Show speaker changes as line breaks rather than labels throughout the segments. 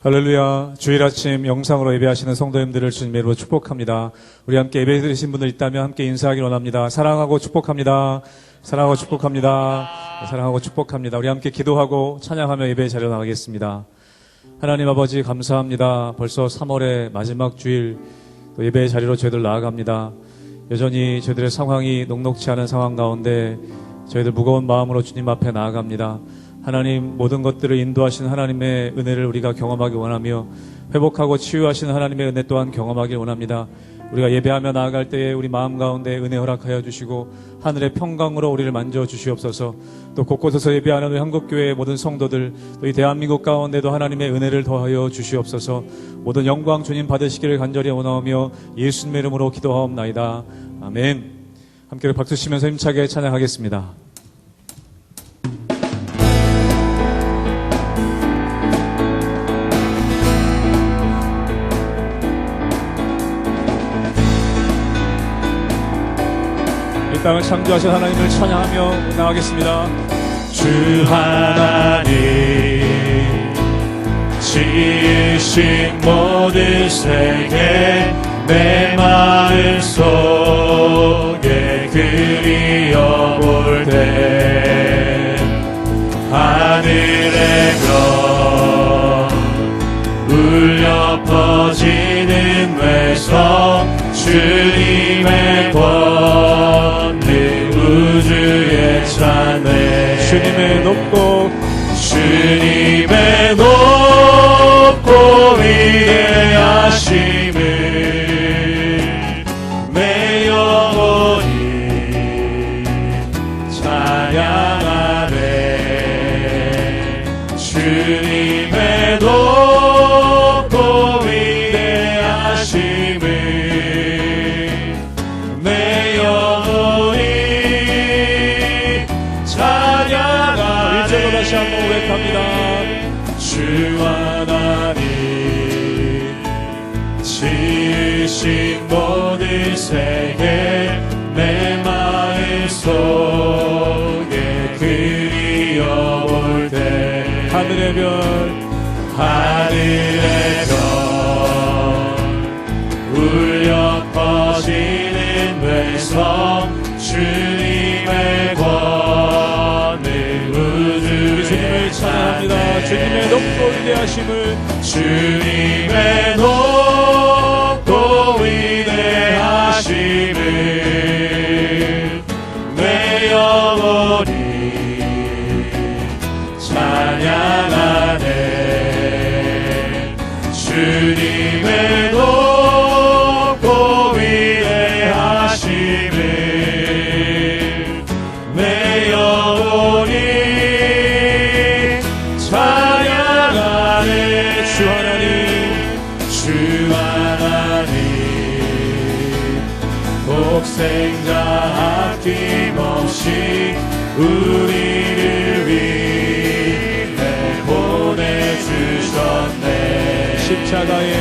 할렐루야. 주일 아침 영상으로 예배하시는 성도님들을 주님의 이름으로 축복합니다. 우리 함께 예배 드리신 분들 있다면 함께 인사하기 원합니다. 사랑하고 축복합니다. 사랑하고 축복합니다. 사랑하고 축복합니다. 우리 함께 기도하고 찬양하며 예배 자리로 나가겠습니다. 하나님 아버지 감사합니다. 벌써 3월의 마지막 주일 또 예배 자리로 저희들 나아갑니다. 여전히 저희들의 상황이 녹록지 않은 상황 가운데 저희들 무거운 마음으로 주님 앞에 나아갑니다. 하나님, 모든 것들을 인도하시는 하나님의 은혜를 우리가 경험하기 원하며 회복하고 치유하시는 하나님의 은혜 또한 경험하길 원합니다. 우리가 예배하며 나아갈 때에 우리 마음 가운데 은혜 허락하여 주시고 하늘의 평강으로 우리를 만져 주시옵소서. 또 곳곳에서 예배하는 우리 한국교회의 모든 성도들, 또 이 대한민국 가운데도 하나님의 은혜를 더하여 주시옵소서. 모든 영광 주님 받으시기를 간절히 원하오며 예수님의 이름으로 기도하옵나이다. 아멘. 함께 박수 치면서 힘차게 찬양하겠습니다. 이 땅을 창조하신 하나님을 찬양하며 나가겠습니다.
주 하나님 지으신 모든 세계 내 마음 속에 그리워볼 때 하늘의 별 울려 퍼지는 외성 주님의 권능 우주에 찬해
주님의
높고 위대하심을 내 영혼이 찬양하네. 주님의 높고 위대하심을 내 영혼이 찬양하네.
일절로 다시 한번 고백합니다.
주 하나님 지으신 모든 세계 내 마음 속에 그리워볼 때
하늘의 별
울려 퍼지는 외성 주님의 권능 우주에
주님을 찬양합니다. 주님의 높고 위대하심을
주님의 높고 위대하심을 내 영혼이 찬양하네. 주님의 높고 위대하심을 내 영혼이 찬양하네. 주 하나님 독생자 아낌없이 우리를 위해 보내주셨네. 십자가에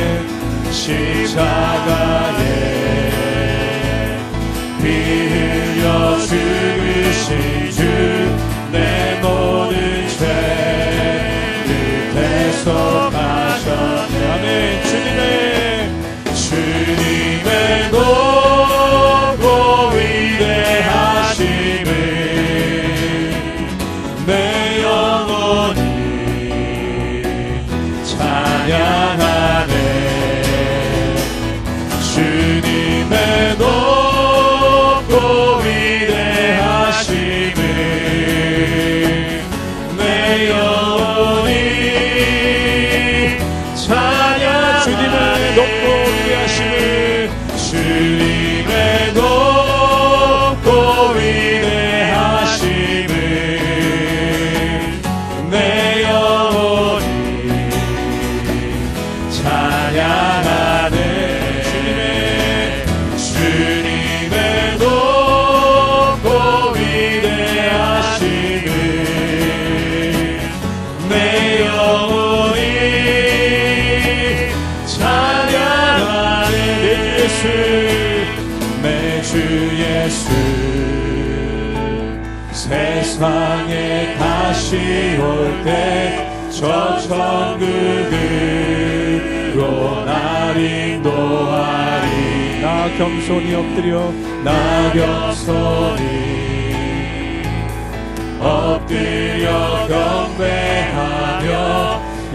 피 흘려 죽으신 주 내 모든 죄를 대속하셨네.
아멘.
주님의 높고 위대하심을 내 영혼이 찬양하네. 주님의 높고 위대하심을 내 영혼이 찬양하네.
주님의 높고 위대하심을
주님의 높고 위대하심을 내 영혼이 찬양하네. 주님의 높고 위대하심을 내 영혼이 찬양하네. 내 주 예수 세상에 다시 올 때 저 천국을 들고 날 인도하리.
나 겸손히 엎드려
나 겸손히 엎드려 경배하며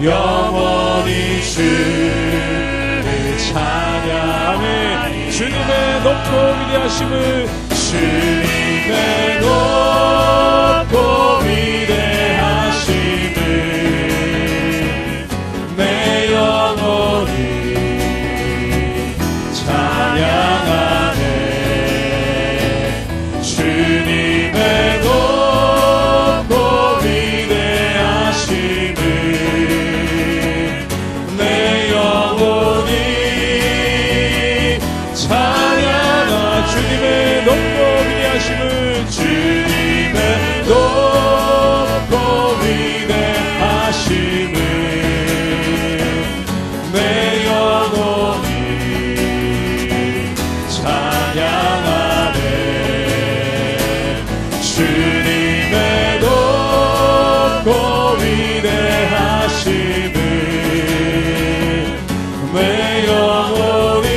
영원히 주를 찬양하리.
아멘. 주님의 높고 위대하심을
주님의 높고 위대하심을 내 영혼이 찬양하네. 주님의 높고 위대하심을 내 영혼이 찬양하.
주님의 높고 위대하심을
주님의 높고 위대하심을 내 영혼이 찬양하네. 주님의 높고 위대하심을 내 영혼이.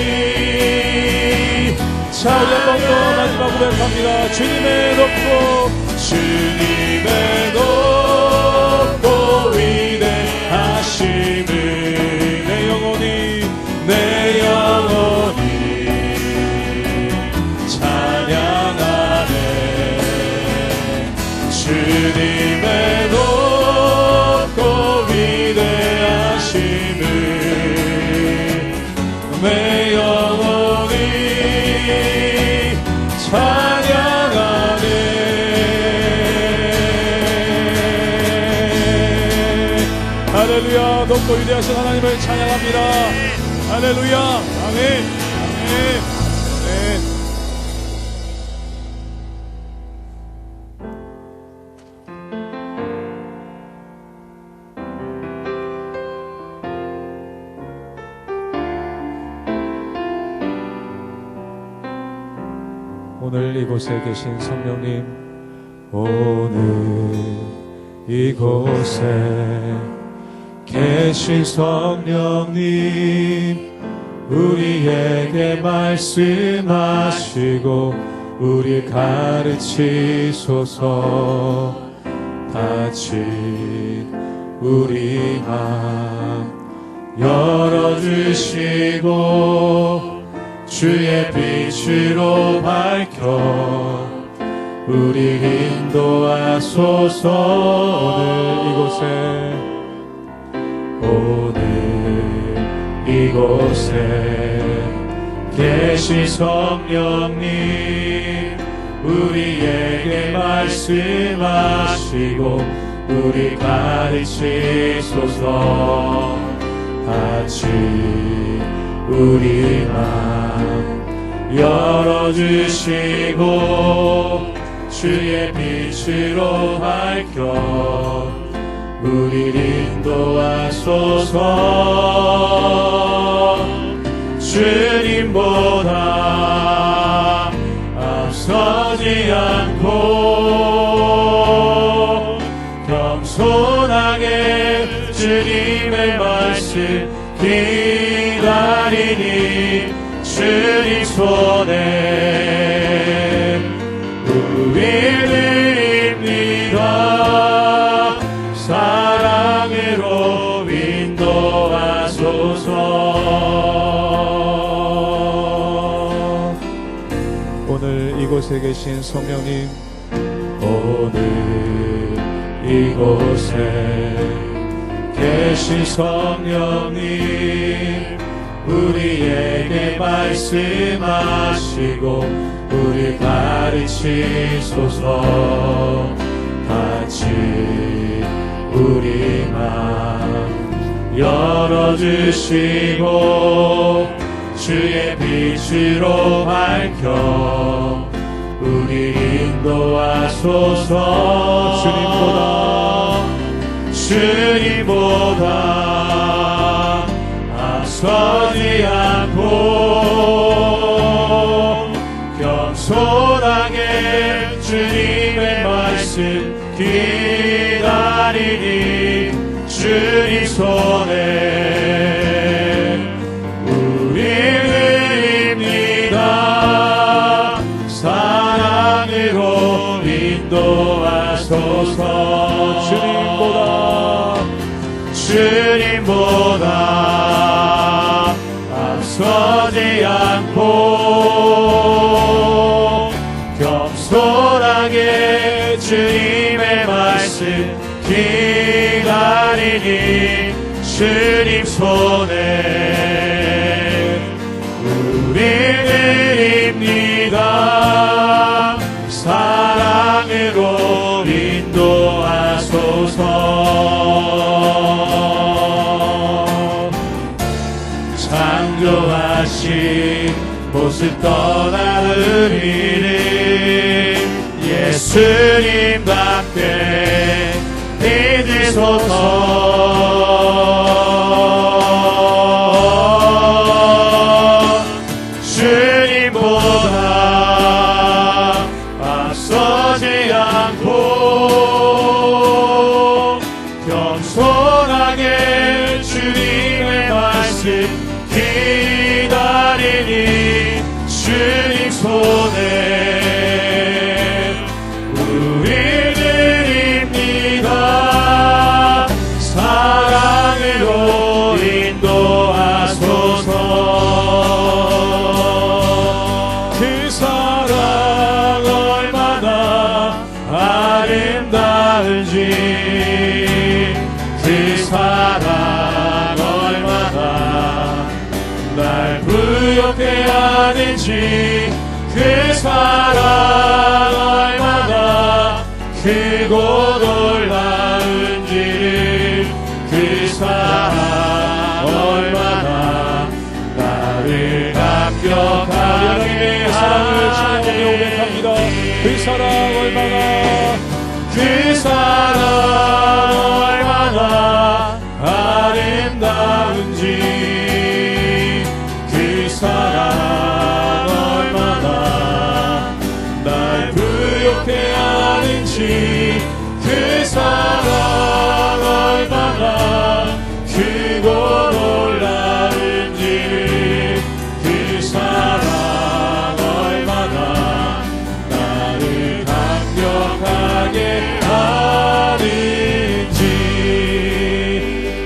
자, 우리 한 번 더 마지막 고백합니다. 주님의 높고
높고 위대하심을
내 영혼이
내 영혼이 찬양하네. 주님의 높고 위대하심을 내 영혼이 찬양하네.
할렐루야. 높고 위대하신 하나님을 찬양합니다. 할렐루야. 아멘. 아멘. 아멘. 오늘 이곳에 계신 성령님,
오늘 이곳에 계신 성령님, 우리에게 말씀하시고 우리 가르치소서. 닫힌 우리 맘 열어주시고 주의 빛으로 밝혀 우리 인도하소서. 오늘 이곳에 계신 성령님, 우리에게 말씀하시고 우리 가르치소서. 닫힌 우리 맘 열어주시고 주의 빛으로 밝혀 우리 인도하소서. 주님보다 앞서지 않고 겸손하게 주님의 말씀 기다리니 주님 손에 우리들입니다. 사랑으로 인도하소서.
오늘 이곳에 계신 성령님,
오늘 이곳에 계신 성령님, 우리에게 말씀하시고 우리 가르치소서. 닫힌 우리 맘 열어주시고 주의 빛으로 밝혀 우리 인도하소서. 주님보다 앞서지 않고 겸손하게 주님의 말씀 기다리니 주님 손에 하소서. 주님보다 앞서지 않고 겸손하게 주님의 말씀 기다리니 주님 손에 우리 드립니다. 사랑으로 인도하소서. 창조하신 모습 떠나는 이름 예수님답게 믿으소서. 주님보다 앞서지 않고 겸손하게 주님의 말씀 기다리니 주님 손에 우리 드립니다. 사랑으로 인도하소서. 그 사랑 얼마나 아름다운지 그 사랑 얼마나 날 부엽게 하는지 그 사랑 얼마나 크고 놀라운지를 그 사랑 얼마나 나를 감격하게 하는지
그 사랑 얼마나
그 사랑 얼마나 아름다운지 그 사랑 얼마나 날 부욕해 하는지 그 사랑 얼마나 크고 놀라운지를 그 사랑 얼마나 나를 감격하게 하는지.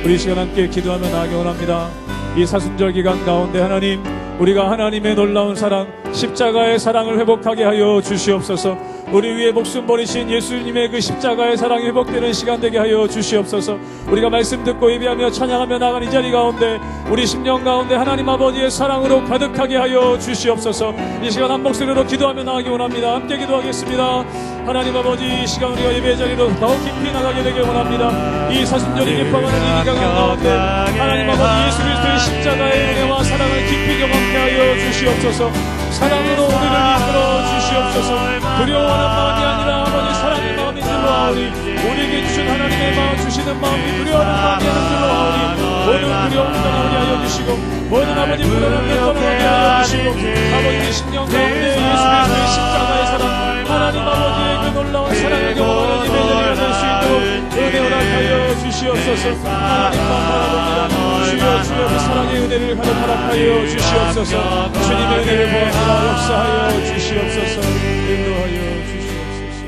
우리 시간 함께 기도하며 나아가기 원합니다. 이 사순절 기간 가운데 하나님, 우리가 하나님의 놀라운 사랑, 십자가의 사랑을 회복하게 하여 주시옵소서. 우리 위에 목숨 버리신 예수님의 그 십자가의 사랑이 회복되는 시간 되게 하여 주시옵소서. 우리가 말씀 듣고 예배하며 찬양하며 나간 이 자리 가운데 우리 심령 가운데 하나님 아버지의 사랑으로 가득하게 하여 주시옵소서. 이 시간 한 목소리로 기도하며 나가기 원합니다. 함께 기도하겠습니다. 하나님 아버지, 이 시간 우리가 예배 자리로 더욱 깊이 나가게 되길 원합니다. 이 사순절이 기뻐하는 이 기간 가운데 하나님 아버지 예수 그리스도의 십자가의 은혜와 사랑을 깊이 경험케 하여 주시옵소서. 사랑으로 우리를 이끌어 주시옵소서. 두려워하는 마음이 아니라 아버지 사랑의 마음이 들러하오니, 우리에게 주신 하나님의 마음 주시는 마음이 두려워하는 마음이 아니라 들러하오니, 모든 두려움 떠나게 하여 주시고 모든 아버지 불안함을 떠나게 하여 주시고 아버지의 심령 가운데 예수 그리스도의 십자가의 사랑, 하나님 아버지의 그 놀라운 사랑을 경험하는 예배자리가 될 수 있도록 은혜 허락하여 주시옵소서. 하나님만 바라봅니다. 주여 주여 그 사랑의 은혜를 가득 허락하여 주시옵소서. 주님의 은혜를 보아서 역사하여 주시옵소서. 인도하여 주시옵소서.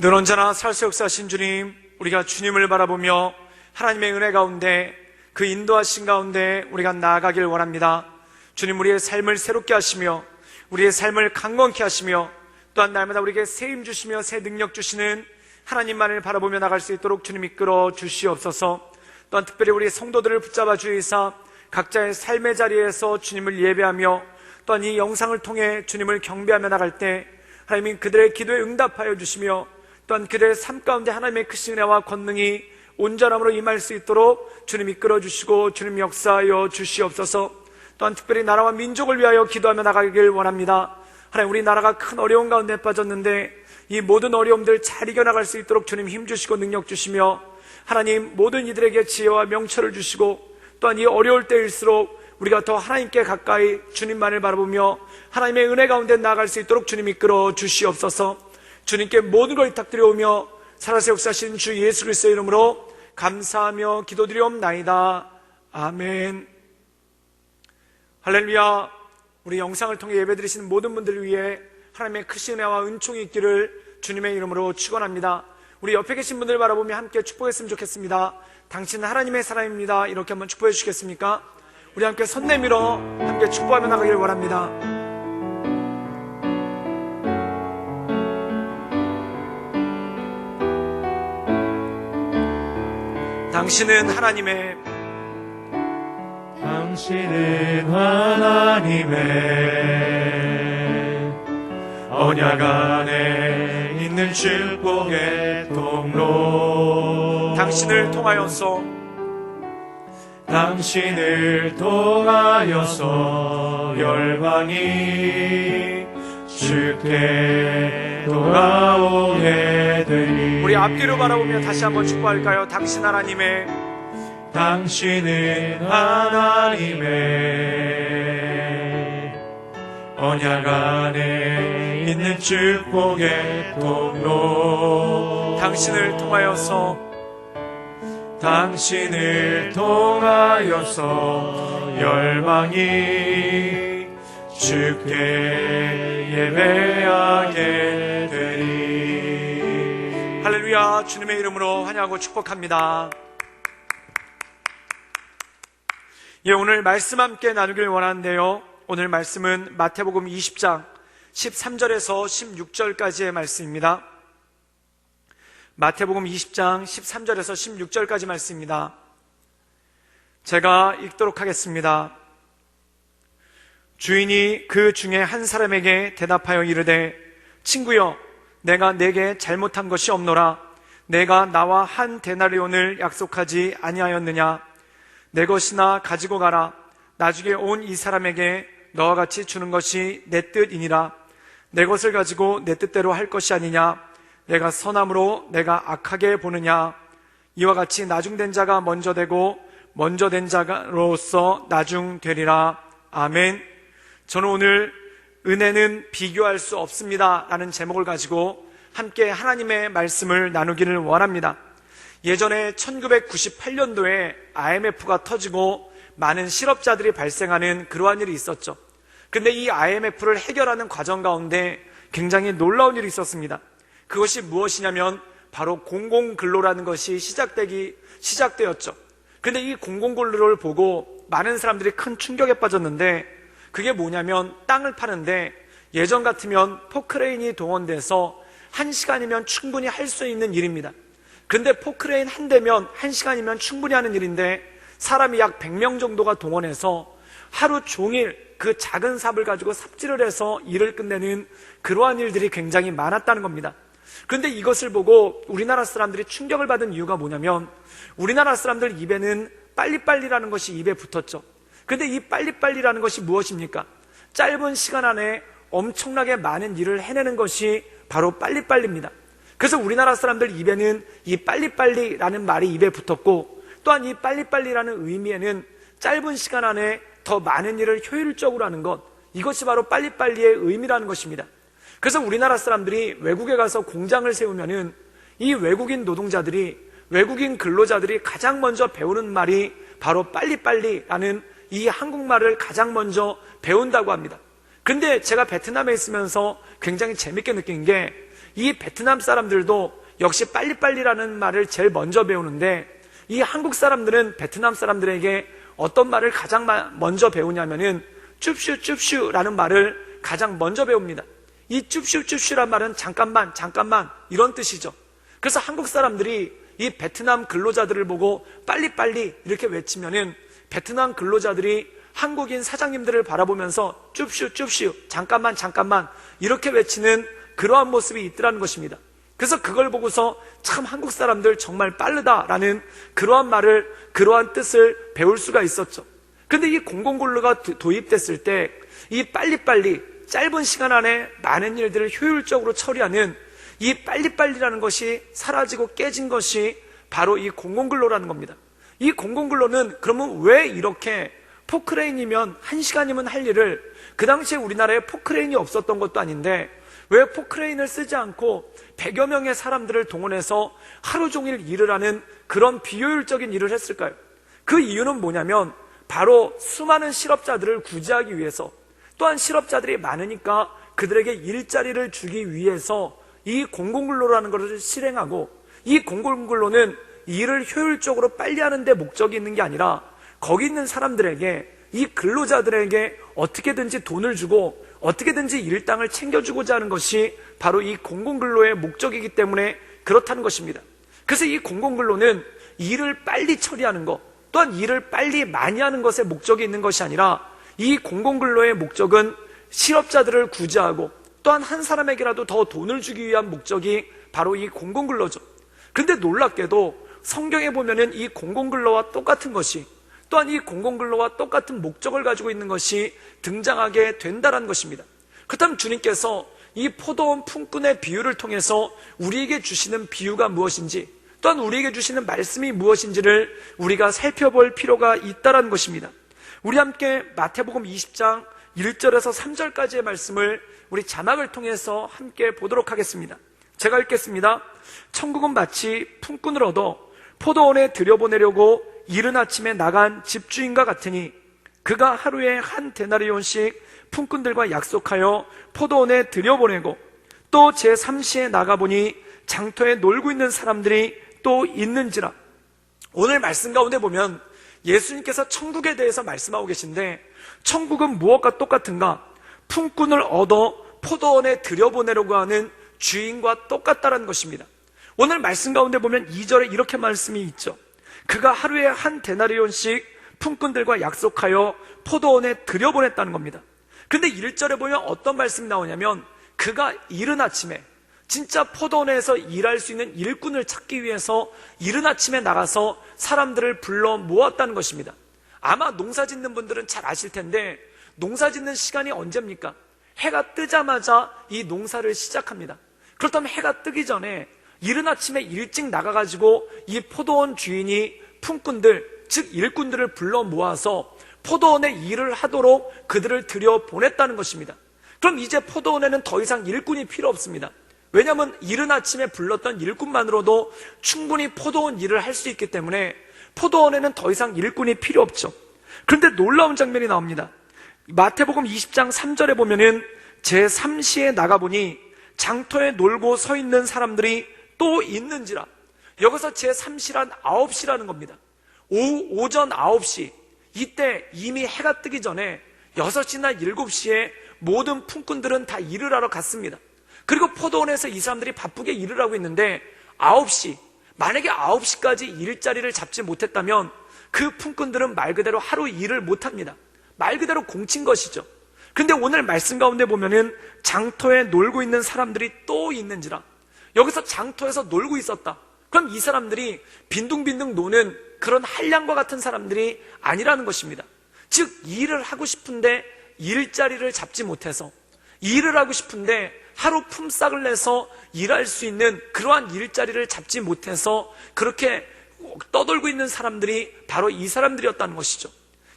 늘 언제나 살수 역사하신 주님, 우리가 주님을 바라보며 하나님의 은혜 가운데 그 인도하신 가운데 우리가 나아가길 원합니다. 주님, 우리의 삶을 새롭게 하시며 우리의 삶을 강건케 하시며 또한 날마다 우리에게 새 힘 주시며 새 능력 주시는 하나님만을 바라보며 나갈 수 있도록 주님 이끌어 주시옵소서. 또한 특별히 우리 성도들을 붙잡아 주이사 각자의 삶의 자리에서 주님을 예배하며 또한 이 영상을 통해 주님을 경배하며 나갈 때 하나님이 그들의 기도에 응답하여 주시며 또한 그들의 삶 가운데 하나님의 크신 은혜와 권능이 온전함으로 임할 수 있도록 주님 이끌어 주시고 주님 역사하여 주시옵소서. 또한 특별히 나라와 민족을 위하여 기도하며 나가길 원합니다. 하나님, 우리 나라가 큰 어려움 가운데 빠졌는데 이 모든 어려움들 잘 이겨나갈 수 있도록 주님 힘주시고 능력 주시며 하나님, 모든 이들에게 지혜와 명철을 주시고 또한 이 어려울 때일수록 우리가 더 하나님께 가까이 주님만을 바라보며 하나님의 은혜 가운데 나아갈 수 있도록 주님 이끌어 주시옵소서. 주님께 모든 걸 부탁드려오며 살아서 역사하신 주 예수 그리스도의 이름으로 감사하며 기도드리옵나이다. 아멘. 할렐루야. 우리 영상을 통해 예배드리시는 모든 분들을 위해 하나님의 크신 은혜와 은총이 있기를 주님의 이름으로 축원합니다. 우리 옆에 계신 분들 바라보며 함께 축복했으면 좋겠습니다. 당신은 하나님의 사람입니다. 이렇게 한번 축복해 주시겠습니까? 우리 함께 손 내밀어 함께 축복하며 나가길 원합니다. 당신은 하나님의
언약 안에 있는 축복의 통로.
당신을 통하여서
열방이 주께 돌아오게 되리.
우리 앞뒤로 바라보며 다시 한번 축복할까요? 당신은
하나님의 언약 안에 있는 축복의 통로.
당신을 통하여서
열방이 주께 예배하게 되리.
할렐루야. 주님의 이름으로 환영하고 축복합니다. 예, 오늘 말씀 함께 나누길 원하는데요, 오늘 말씀은 마태복음 20장 13절에서 16절까지의 말씀입니다. 마태복음 20장 13절에서 16절까지 말씀입니다. 제가 읽도록 하겠습니다. 주인이 그 중에 한 사람에게 대답하여 이르되, 친구여, 내가 내게 잘못한 것이 없노라. 내가 나와 한 데나리온을 약속하지 아니하였느냐? 내 것이나 가지고 가라. 나중에 온 이 사람에게 너와 같이 주는 것이 내 뜻이니라. 내 것을 가지고 내 뜻대로 할 것이 아니냐? 내가 선함으로 내가 악하게 보느냐? 이와 같이 나중된 자가 먼저 되고 먼저 된 자로서 나중되리라. 아멘. 저는 오늘 은혜는 비교할 수 없습니다 라는 제목을 가지고 함께 하나님의 말씀을 나누기를 원합니다. 예전에 1998년도에 IMF가 터지고 많은 실업자들이 발생하는 그러한 일이 있었죠. 근데 이 IMF를 해결하는 과정 가운데 굉장히 놀라운 일이 있었습니다. 그것이 무엇이냐면 바로 공공근로라는 것이 시작되었죠. 근데 이 공공근로를 보고 많은 사람들이 큰 충격에 빠졌는데, 그게 뭐냐면 땅을 파는데 예전 같으면 포크레인이 동원돼서 1시간이면 충분히 할 수 있는 일입니다. 근데 포크레인 한 대면 1시간이면 충분히 하는 일인데 사람이 약 100명 정도가 동원해서 하루 종일 그 작은 삽을 가지고 삽질을 해서 일을 끝내는 그러한 일들이 굉장히 많았다는 겁니다. 그런데 이것을 보고 우리나라 사람들이 충격을 받은 이유가 뭐냐면, 우리나라 사람들 입에는 빨리빨리라는 것이 입에 붙었죠. 근데 이 빨리빨리라는 것이 무엇입니까? 짧은 시간 안에 엄청나게 많은 일을 해내는 것이 바로 빨리빨리입니다. 그래서 우리나라 사람들 입에는 이 빨리빨리라는 말이 입에 붙었고, 또한 이 빨리빨리라는 의미에는 짧은 시간 안에 더 많은 일을 효율적으로 하는 것, 이것이 바로 빨리빨리의 의미라는 것입니다. 그래서 우리나라 사람들이 외국에 가서 공장을 세우면은 이 외국인 노동자들이, 외국인 근로자들이 가장 먼저 배우는 말이 바로 빨리빨리라는 이 한국말을 가장 먼저 배운다고 합니다. 근데 제가 베트남에 있으면서 굉장히 재밌게 느낀 게, 이 베트남 사람들도 역시 빨리빨리라는 말을 제일 먼저 배우는데, 이 한국 사람들은 베트남 사람들에게 어떤 말을 가장 먼저 배우냐면은 쭈슈쭈슈라는 말을 가장 먼저 배웁니다. 이 쭈슈쭈슈란 말은 잠깐만 이런 뜻이죠. 그래서 한국 사람들이 이 베트남 근로자들을 보고 빨리빨리 이렇게 외치면은 베트남 근로자들이 한국인 사장님들을 바라보면서 쭈슈쭈슈 잠깐만 이렇게 외치는 그러한 모습이 있더라는 것입니다. 그래서 그걸 보고서 참 한국 사람들 정말 빠르다라는 그러한 말을, 그러한 뜻을 배울 수가 있었죠. 근데 이 공공근로가 도입됐을 때 이 빨리빨리, 짧은 시간 안에 많은 일들을 효율적으로 처리하는 이 빨리빨리라는 것이 사라지고 깨진 것이 바로 이 공공근로라는 겁니다. 이 공공근로는 그러면 왜 이렇게 포크레인이면 1시간이면 할 일을, 그 당시에 우리나라에 포크레인이 없었던 것도 아닌데 왜 포크레인을 쓰지 않고 100여 명의 사람들을 동원해서 하루 종일 일을 하는 그런 비효율적인 일을 했을까요? 그 이유는 뭐냐면 바로 수많은 실업자들을 구제하기 위해서, 또한 실업자들이 많으니까 그들에게 일자리를 주기 위해서 이 공공근로라는 것을 실행하고, 이 공공근로는 일을 효율적으로 빨리 하는 데 목적이 있는 게 아니라 거기 있는 사람들에게, 이 근로자들에게 어떻게든지 돈을 주고 어떻게든지 일당을 챙겨주고자 하는 것이 바로 이 공공근로의 목적이기 때문에 그렇다는 것입니다. 그래서 이 공공근로는 일을 빨리 처리하는 것, 또한 일을 빨리 많이 하는 것에 목적이 있는 것이 아니라 이 공공근로의 목적은 실업자들을 구제하고 또한 한 사람에게라도 더 돈을 주기 위한 목적이 바로 이 공공근로죠. 그런데 놀랍게도 성경에 보면은 이 공공근로와 똑같은 것이, 또한 이 공공근로와 똑같은 목적을 가지고 있는 것이 등장하게 된다는 것입니다. 그렇다면 주님께서 이 포도원 품꾼의 비유를 통해서 우리에게 주시는 비유가 무엇인지, 또한 우리에게 주시는 말씀이 무엇인지를 우리가 살펴볼 필요가 있다는 것입니다. 우리 함께 마태복음 20장 1절에서 3절까지의 말씀을 우리 자막을 통해서 함께 보도록 하겠습니다. 제가 읽겠습니다. 천국은 마치 품꾼을 얻어 포도원에 들여보내려고 이른 아침에 나간 집주인과 같으니, 그가 하루에 한 데나리온씩 품꾼들과 약속하여 포도원에 들여보내고 또 제3시에 나가보니 장터에 놀고 있는 사람들이 또 있는지라. 오늘 말씀 가운데 보면 예수님께서 천국에 대해서 말씀하고 계신데, 천국은 무엇과 똑같은가? 품꾼을 얻어 포도원에 들여보내려고 하는 주인과 똑같다는 것입니다. 오늘 말씀 가운데 보면 2절에 이렇게 말씀이 있죠. 그가 하루에 한 데나리온씩 품꾼들과 약속하여 포도원에 들여보냈다는 겁니다. 그런데 1절에 보면 어떤 말씀이 나오냐면, 그가 이른 아침에, 진짜 포도원에서 일할 수 있는 일꾼을 찾기 위해서 이른 아침에 나가서 사람들을 불러 모았다는 것입니다. 아마 농사 짓는 분들은 잘 아실 텐데, 농사 짓는 시간이 언제입니까? 해가 뜨자마자 이 농사를 시작합니다. 그렇다면 해가 뜨기 전에 이른 아침에 일찍 나가가지고 이 포도원 주인이 품꾼들, 즉 일꾼들을 불러 모아서 포도원에 일을 하도록 그들을 들여보냈다는 것입니다. 그럼 이제 포도원에는 더 이상 일꾼이 필요 없습니다. 왜냐하면 이른 아침에 불렀던 일꾼만으로도 충분히 포도원 일을 할 수 있기 때문에 포도원에는 더 이상 일꾼이 필요 없죠. 그런데 놀라운 장면이 나옵니다. 마태복음 20장 3절에 보면은 제3시에 나가보니 장터에 놀고 서 있는 사람들이 또 있는지라. 여기서 제3시란 9시라는 겁니다. 오전 9시, 이때 이미 해가 뜨기 전에 6시나 7시에 모든 품꾼들은 다 일을 하러 갔습니다. 그리고 포도원에서 이 사람들이 바쁘게 일을 하고 있는데 9시, 만약에 9시까지 일자리를 잡지 못했다면 그 품꾼들은 말 그대로 하루 일을 못합니다. 말 그대로 공친 것이죠. 근데 오늘 말씀 가운데 보면은 장터에 놀고 있는 사람들이 또 있는지라. 여기서 장터에서 놀고 있었다. 그럼 이 사람들이 빈둥빈둥 노는 그런 한량과 같은 사람들이 아니라는 것입니다. 즉 일을 하고 싶은데 일자리를 잡지 못해서, 일을 하고 싶은데 하루 품삯을 내서 일할 수 있는 그러한 일자리를 잡지 못해서 그렇게 떠돌고 있는 사람들이 바로 이 사람들이었다는 것이죠.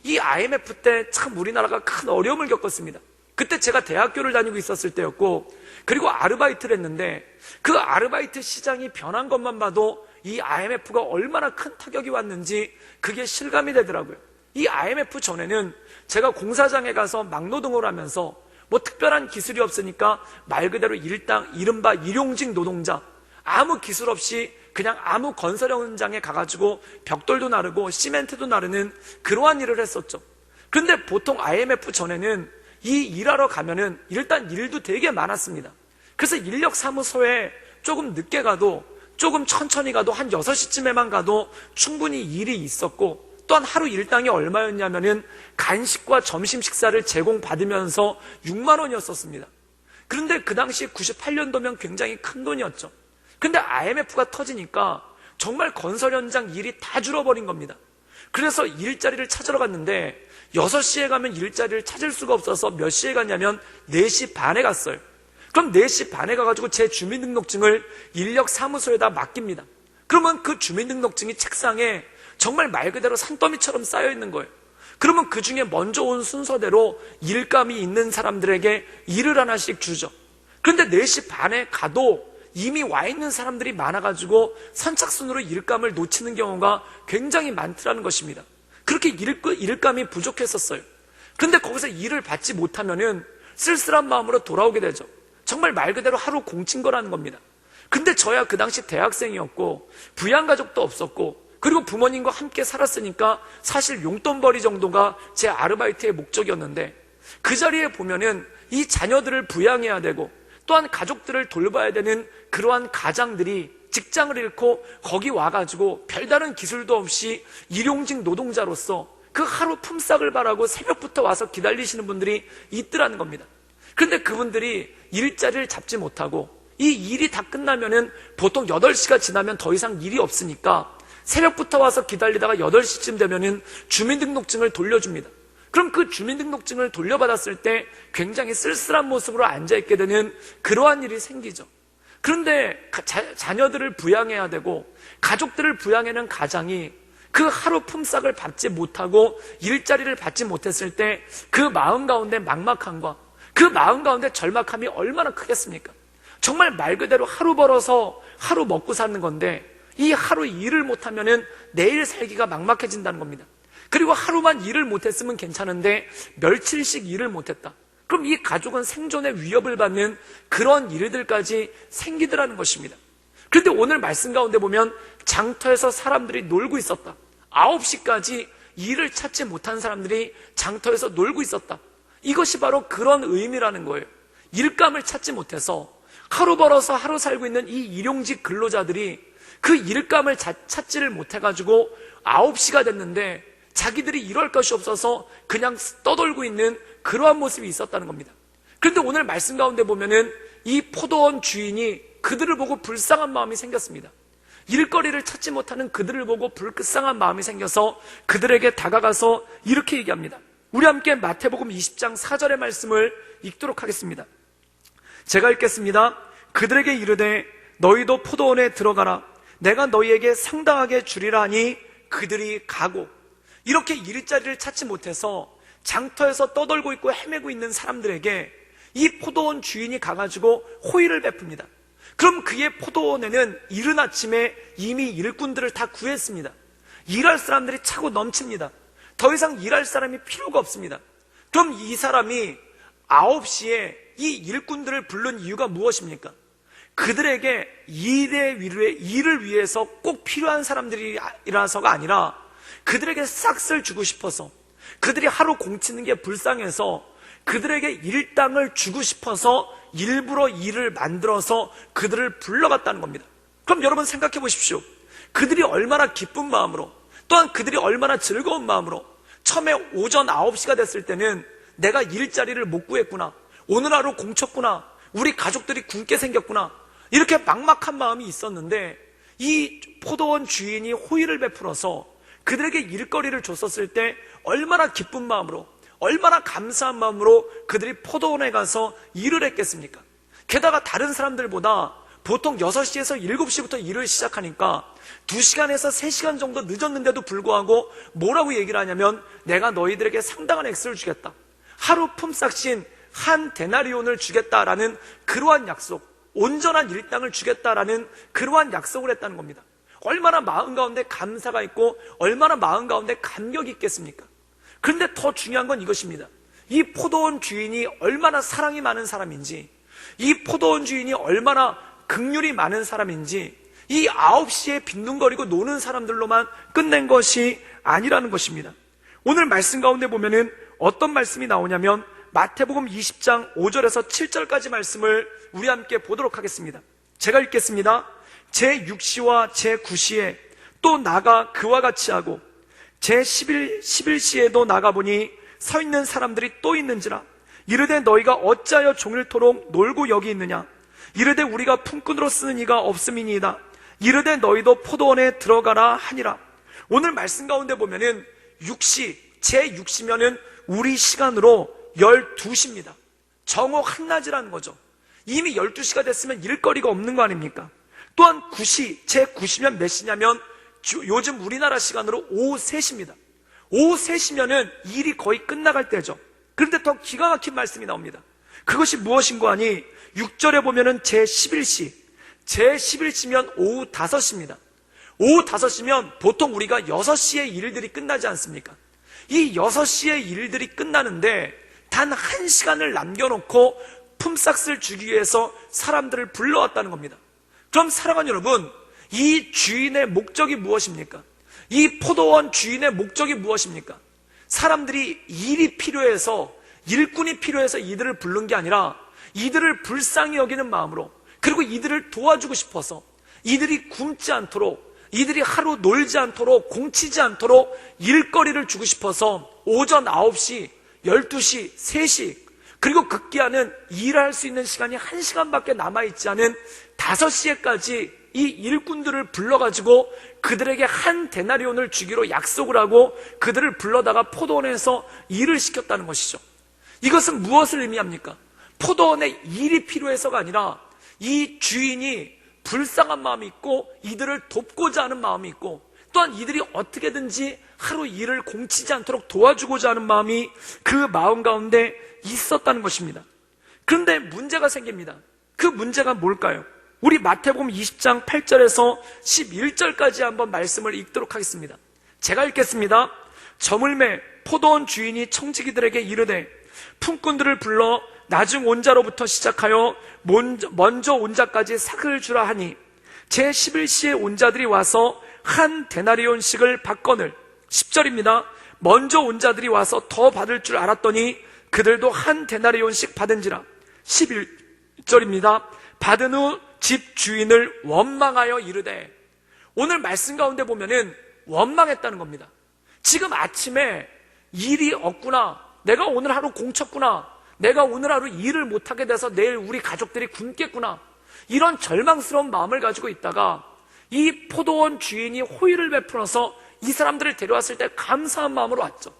이 IMF 때 참 우리나라가 큰 어려움을 겪었습니다. 그때 제가 대학교를 다니고 있었을 때였고, 그리고 아르바이트를 했는데 그 아르바이트 시장이 변한 것만 봐도 이 IMF가 얼마나 큰 타격이 왔는지 그게 실감이 되더라고요. 이 IMF 전에는 제가 공사장에 가서 막노동을 하면서 뭐 특별한 기술이 없으니까 말 그대로 이른바 일용직 노동자, 아무 기술 없이 그냥 아무 건설 현장에 가가지고 벽돌도 나르고 시멘트도 나르는 그러한 일을 했었죠. 그런데 보통 IMF 전에는 이 일하러 가면은 일단 일도 되게 많았습니다. 그래서 인력사무소에 조금 늦게 가도, 조금 천천히 가도 한 6시쯤에만 가도 충분히 일이 있었고, 또한 하루 일당이 얼마였냐면은 간식과 점심 식사를 제공받으면서 6만 원이었었습니다. 그런데 그 당시 98년도면 굉장히 큰 돈이었죠. 근데 IMF가 터지니까 정말 건설 현장 일이 다 줄어버린 겁니다. 그래서 일자리를 찾으러 갔는데 6시에 가면 일자리를 찾을 수가 없어서 몇 시에 갔냐면 4시 반에 갔어요. 그럼 4시 반에 가가지고 제 주민등록증을 인력사무소에다 맡깁니다. 그러면 그 주민등록증이 책상에 정말 말 그대로 산더미처럼 쌓여 있는 거예요. 그러면 그 중에 먼저 온 순서대로 일감이 있는 사람들에게 일을 하나씩 주죠. 그런데 4시 반에 가도 이미 와 있는 사람들이 많아가지고 선착순으로 일감을 놓치는 경우가 굉장히 많더라는 것입니다. 그렇게 일감이 부족했었어요. 근데 거기서 일을 받지 못하면은 쓸쓸한 마음으로 돌아오게 되죠. 정말 말 그대로 하루 공친 거라는 겁니다. 근데 저야 그 당시 대학생이었고 부양가족도 없었고 그리고 부모님과 함께 살았으니까 사실 용돈벌이 정도가 제 아르바이트의 목적이었는데 그 자리에 보면은 이 자녀들을 부양해야 되고 또한 가족들을 돌봐야 되는 그러한 가장들이 직장을 잃고 거기 와가지고 별다른 기술도 없이 일용직 노동자로서 그 하루 품삯을 바라고 새벽부터 와서 기다리시는 분들이 있더라는 겁니다. 그런데 그분들이 일자리를 잡지 못하고 이 일이 다 끝나면은 보통 8시가 지나면 더 이상 일이 없으니까 새벽부터 와서 기다리다가 8시쯤 되면은 주민등록증을 돌려줍니다. 그럼 그 주민등록증을 돌려받았을 때 굉장히 쓸쓸한 모습으로 앉아있게 되는 그러한 일이 생기죠. 그런데 자녀들을 부양해야 되고 가족들을 부양하는 가장이 그 하루 품삯을 받지 못하고 일자리를 받지 못했을 때 그 마음 가운데 막막함과 그 마음 가운데 절박함이 얼마나 크겠습니까? 정말 말 그대로 하루 벌어서 하루 먹고 사는 건데 이 하루 일을 못하면은 내일 살기가 막막해진다는 겁니다. 그리고 하루만 일을 못했으면 괜찮은데 며칠씩 일을 못했다. 그럼 이 가족은 생존의 위협을 받는 그런 일들까지 생기더라는 것입니다. 그런데 오늘 말씀 가운데 보면 장터에서 사람들이 놀고 있었다. 9시까지 일을 찾지 못한 사람들이 장터에서 놀고 있었다. 이것이 바로 그런 의미라는 거예요. 일감을 찾지 못해서 하루 벌어서 하루 살고 있는 이 일용직 근로자들이 그 일감을 찾지를 못해가지고 9시가 됐는데 자기들이 이럴 것이 없어서 그냥 떠돌고 있는 그러한 모습이 있었다는 겁니다. 그런데 오늘 말씀 가운데 보면은 이 포도원 주인이 그들을 보고 불쌍한 마음이 생겼습니다. 일거리를 찾지 못하는 그들을 보고 불쌍한 마음이 생겨서 그들에게 다가가서 이렇게 얘기합니다. 우리 함께 마태복음 20장 4절의 말씀을 읽도록 하겠습니다. 제가 읽겠습니다. 그들에게 이르되 너희도 포도원에 들어가라. 내가 너희에게 상당하게 주리라 하니 그들이 가고. 이렇게 일자리를 찾지 못해서 장터에서 떠돌고 있고 헤매고 있는 사람들에게 이 포도원 주인이 가가지고 호의를 베풉니다. 그럼 그의 포도원에는 이른 아침에 이미 일꾼들을 다 구했습니다. 일할 사람들이 차고 넘칩니다. 더 이상 일할 사람이 필요가 없습니다. 그럼 이 사람이 9시에 이 일꾼들을 부른 이유가 무엇입니까? 그들에게 일을 위해서 꼭 필요한 사람들이라서가 아니라 그들에게 싹쓸 주고 싶어서, 그들이 하루 공치는 게 불쌍해서 그들에게 일당을 주고 싶어서 일부러 일을 만들어서 그들을 불러갔다는 겁니다. 그럼 여러분 생각해 보십시오. 그들이 얼마나 기쁜 마음으로, 또한 그들이 얼마나 즐거운 마음으로 처음에 오전 9시가 됐을 때는 내가 일자리를 못 구했구나, 오늘 하루 공쳤구나, 우리 가족들이 굶게 생겼구나, 이렇게 막막한 마음이 있었는데 이 포도원 주인이 호의를 베풀어서 그들에게 일거리를 줬었을 때 얼마나 기쁜 마음으로, 얼마나 감사한 마음으로 그들이 포도원에 가서 일을 했겠습니까? 게다가 다른 사람들보다 보통 6시에서 7시부터 일을 시작하니까 2시간에서 3시간 정도 늦었는데도 불구하고 뭐라고 얘기를 하냐면 내가 너희들에게 상당한 액수를 주겠다, 하루 품삯인 한 데나리온을 주겠다라는 그러한 약속, 온전한 일당을 주겠다라는 그러한 약속을 했다는 겁니다. 얼마나 마음 가운데 감사가 있고 얼마나 마음 가운데 감격이 있겠습니까? 그런데 더 중요한 건 이것입니다. 이 포도원 주인이 얼마나 사랑이 많은 사람인지, 이 포도원 주인이 얼마나 긍휼이 많은 사람인지 이 9시에 빈둥거리고 노는 사람들로만 끝낸 것이 아니라는 것입니다. 오늘 말씀 가운데 보면은 어떤 말씀이 나오냐면 마태복음 20장 5절에서 7절까지 말씀을 우리 함께 보도록 하겠습니다. 제가 읽겠습니다. 제6시와 제9시에 또 나가 그와 같이 하고 제11시에도 나가보니 서 있는 사람들이 또 있는지라. 이르되 너희가 어찌하여 종일토록 놀고 여기 있느냐. 이르되 우리가 품꾼으로 쓰는 이가 없음이니이다. 이르되 너희도 포도원에 들어가라 하니라. 오늘 말씀 가운데 보면은 6시, 제6시면은 우리 시간으로 12시입니다. 정오 한낮이라는 거죠. 이미 12시가 됐으면 일거리가 없는 거 아닙니까? 또한 9시, 제9시면 몇 시냐면 요즘 우리나라 시간으로 오후 3시입니다. 오후 3시면은 일이 거의 끝나갈 때죠. 그런데 더 기가 막힌 말씀이 나옵니다. 그것이 무엇인고 하니 6절에 보면은 제11시, 제11시면 오후 5시입니다. 오후 5시면 보통 우리가 6시에 일들이 끝나지 않습니까? 이 6시에 일들이 끝나는데 단 1시간을 남겨놓고 품삯을 주기 위해서 사람들을 불러왔다는 겁니다. 그럼 사랑하는 여러분, 이 주인의 목적이 무엇입니까? 이 포도원 주인의 목적이 무엇입니까? 사람들이 일이 필요해서, 일꾼이 필요해서 이들을 부른 게 아니라 이들을 불쌍히 여기는 마음으로, 그리고 이들을 도와주고 싶어서, 이들이 굶지 않도록, 이들이 하루 놀지 않도록, 공치지 않도록 일거리를 주고 싶어서 오전 9시, 12시, 3시, 그리고 급기야는 일할 수 있는 시간이 1시간밖에 남아있지 않은 5시에까지 이 일꾼들을 불러가지고 그들에게 한 데나리온을 주기로 약속을 하고 그들을 불러다가 포도원에서 일을 시켰다는 것이죠. 이것은 무엇을 의미합니까? 포도원에 일이 필요해서가 아니라 이 주인이 불쌍한 마음이 있고 이들을 돕고자 하는 마음이 있고 또한 이들이 어떻게든지 하루 일을 공치지 않도록 도와주고자 하는 마음이 그 마음 가운데 있었다는 것입니다. 그런데 문제가 생깁니다. 그 문제가 뭘까요? 우리 마태복음 20장 8절에서 11절까지 한번 말씀을 읽도록 하겠습니다. 제가 읽겠습니다. 저물매 포도원 주인이 청지기들에게 이르되 품꾼들을 불러 나중 온 자로부터 시작하여 먼저 온 자까지 삭을 주라 하니 제 11시에 온 자들이 와서 한 데나리온씩을 받거늘. 10절입니다. 먼저 온 자들이 와서 더 받을 줄 알았더니 그들도 한 데나리온씩 받은지라. 11절입니다. 받은 후 집 주인을 원망하여 이르되. 오늘 말씀 가운데 보면은 원망했다는 겁니다. 지금 아침에 일이 없구나, 내가 오늘 하루 공쳤구나, 내가 오늘 하루 일을 못하게 돼서 내일 우리 가족들이 굶겠구나, 이런 절망스러운 마음을 가지고 있다가 이 포도원 주인이 호의를 베풀어서 이 사람들을 데려왔을 때 감사한 마음으로 왔죠.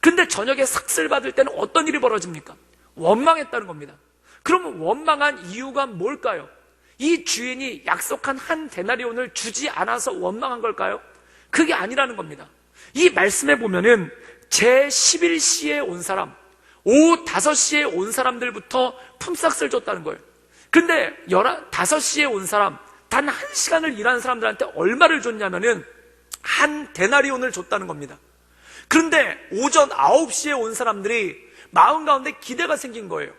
근데 저녁에 삭슬 받을 때는 어떤 일이 벌어집니까? 원망했다는 겁니다. 그러면 원망한 이유가 뭘까요? 이 주인이 약속한 한 데나리온을 주지 않아서 원망한 걸까요? 그게 아니라는 겁니다. 이 말씀에 보면은 제 11시에 온 사람, 오후 5시에 온 사람들부터 품삯을 줬다는 거예요. 근데 5시에 온 사람, 단 1시간을 일한 사람들한테 얼마를 줬냐면은 한 데나리온을 줬다는 겁니다. 그런데 오전 9시에 온 사람들이 마음 가운데 기대가 생긴 거예요.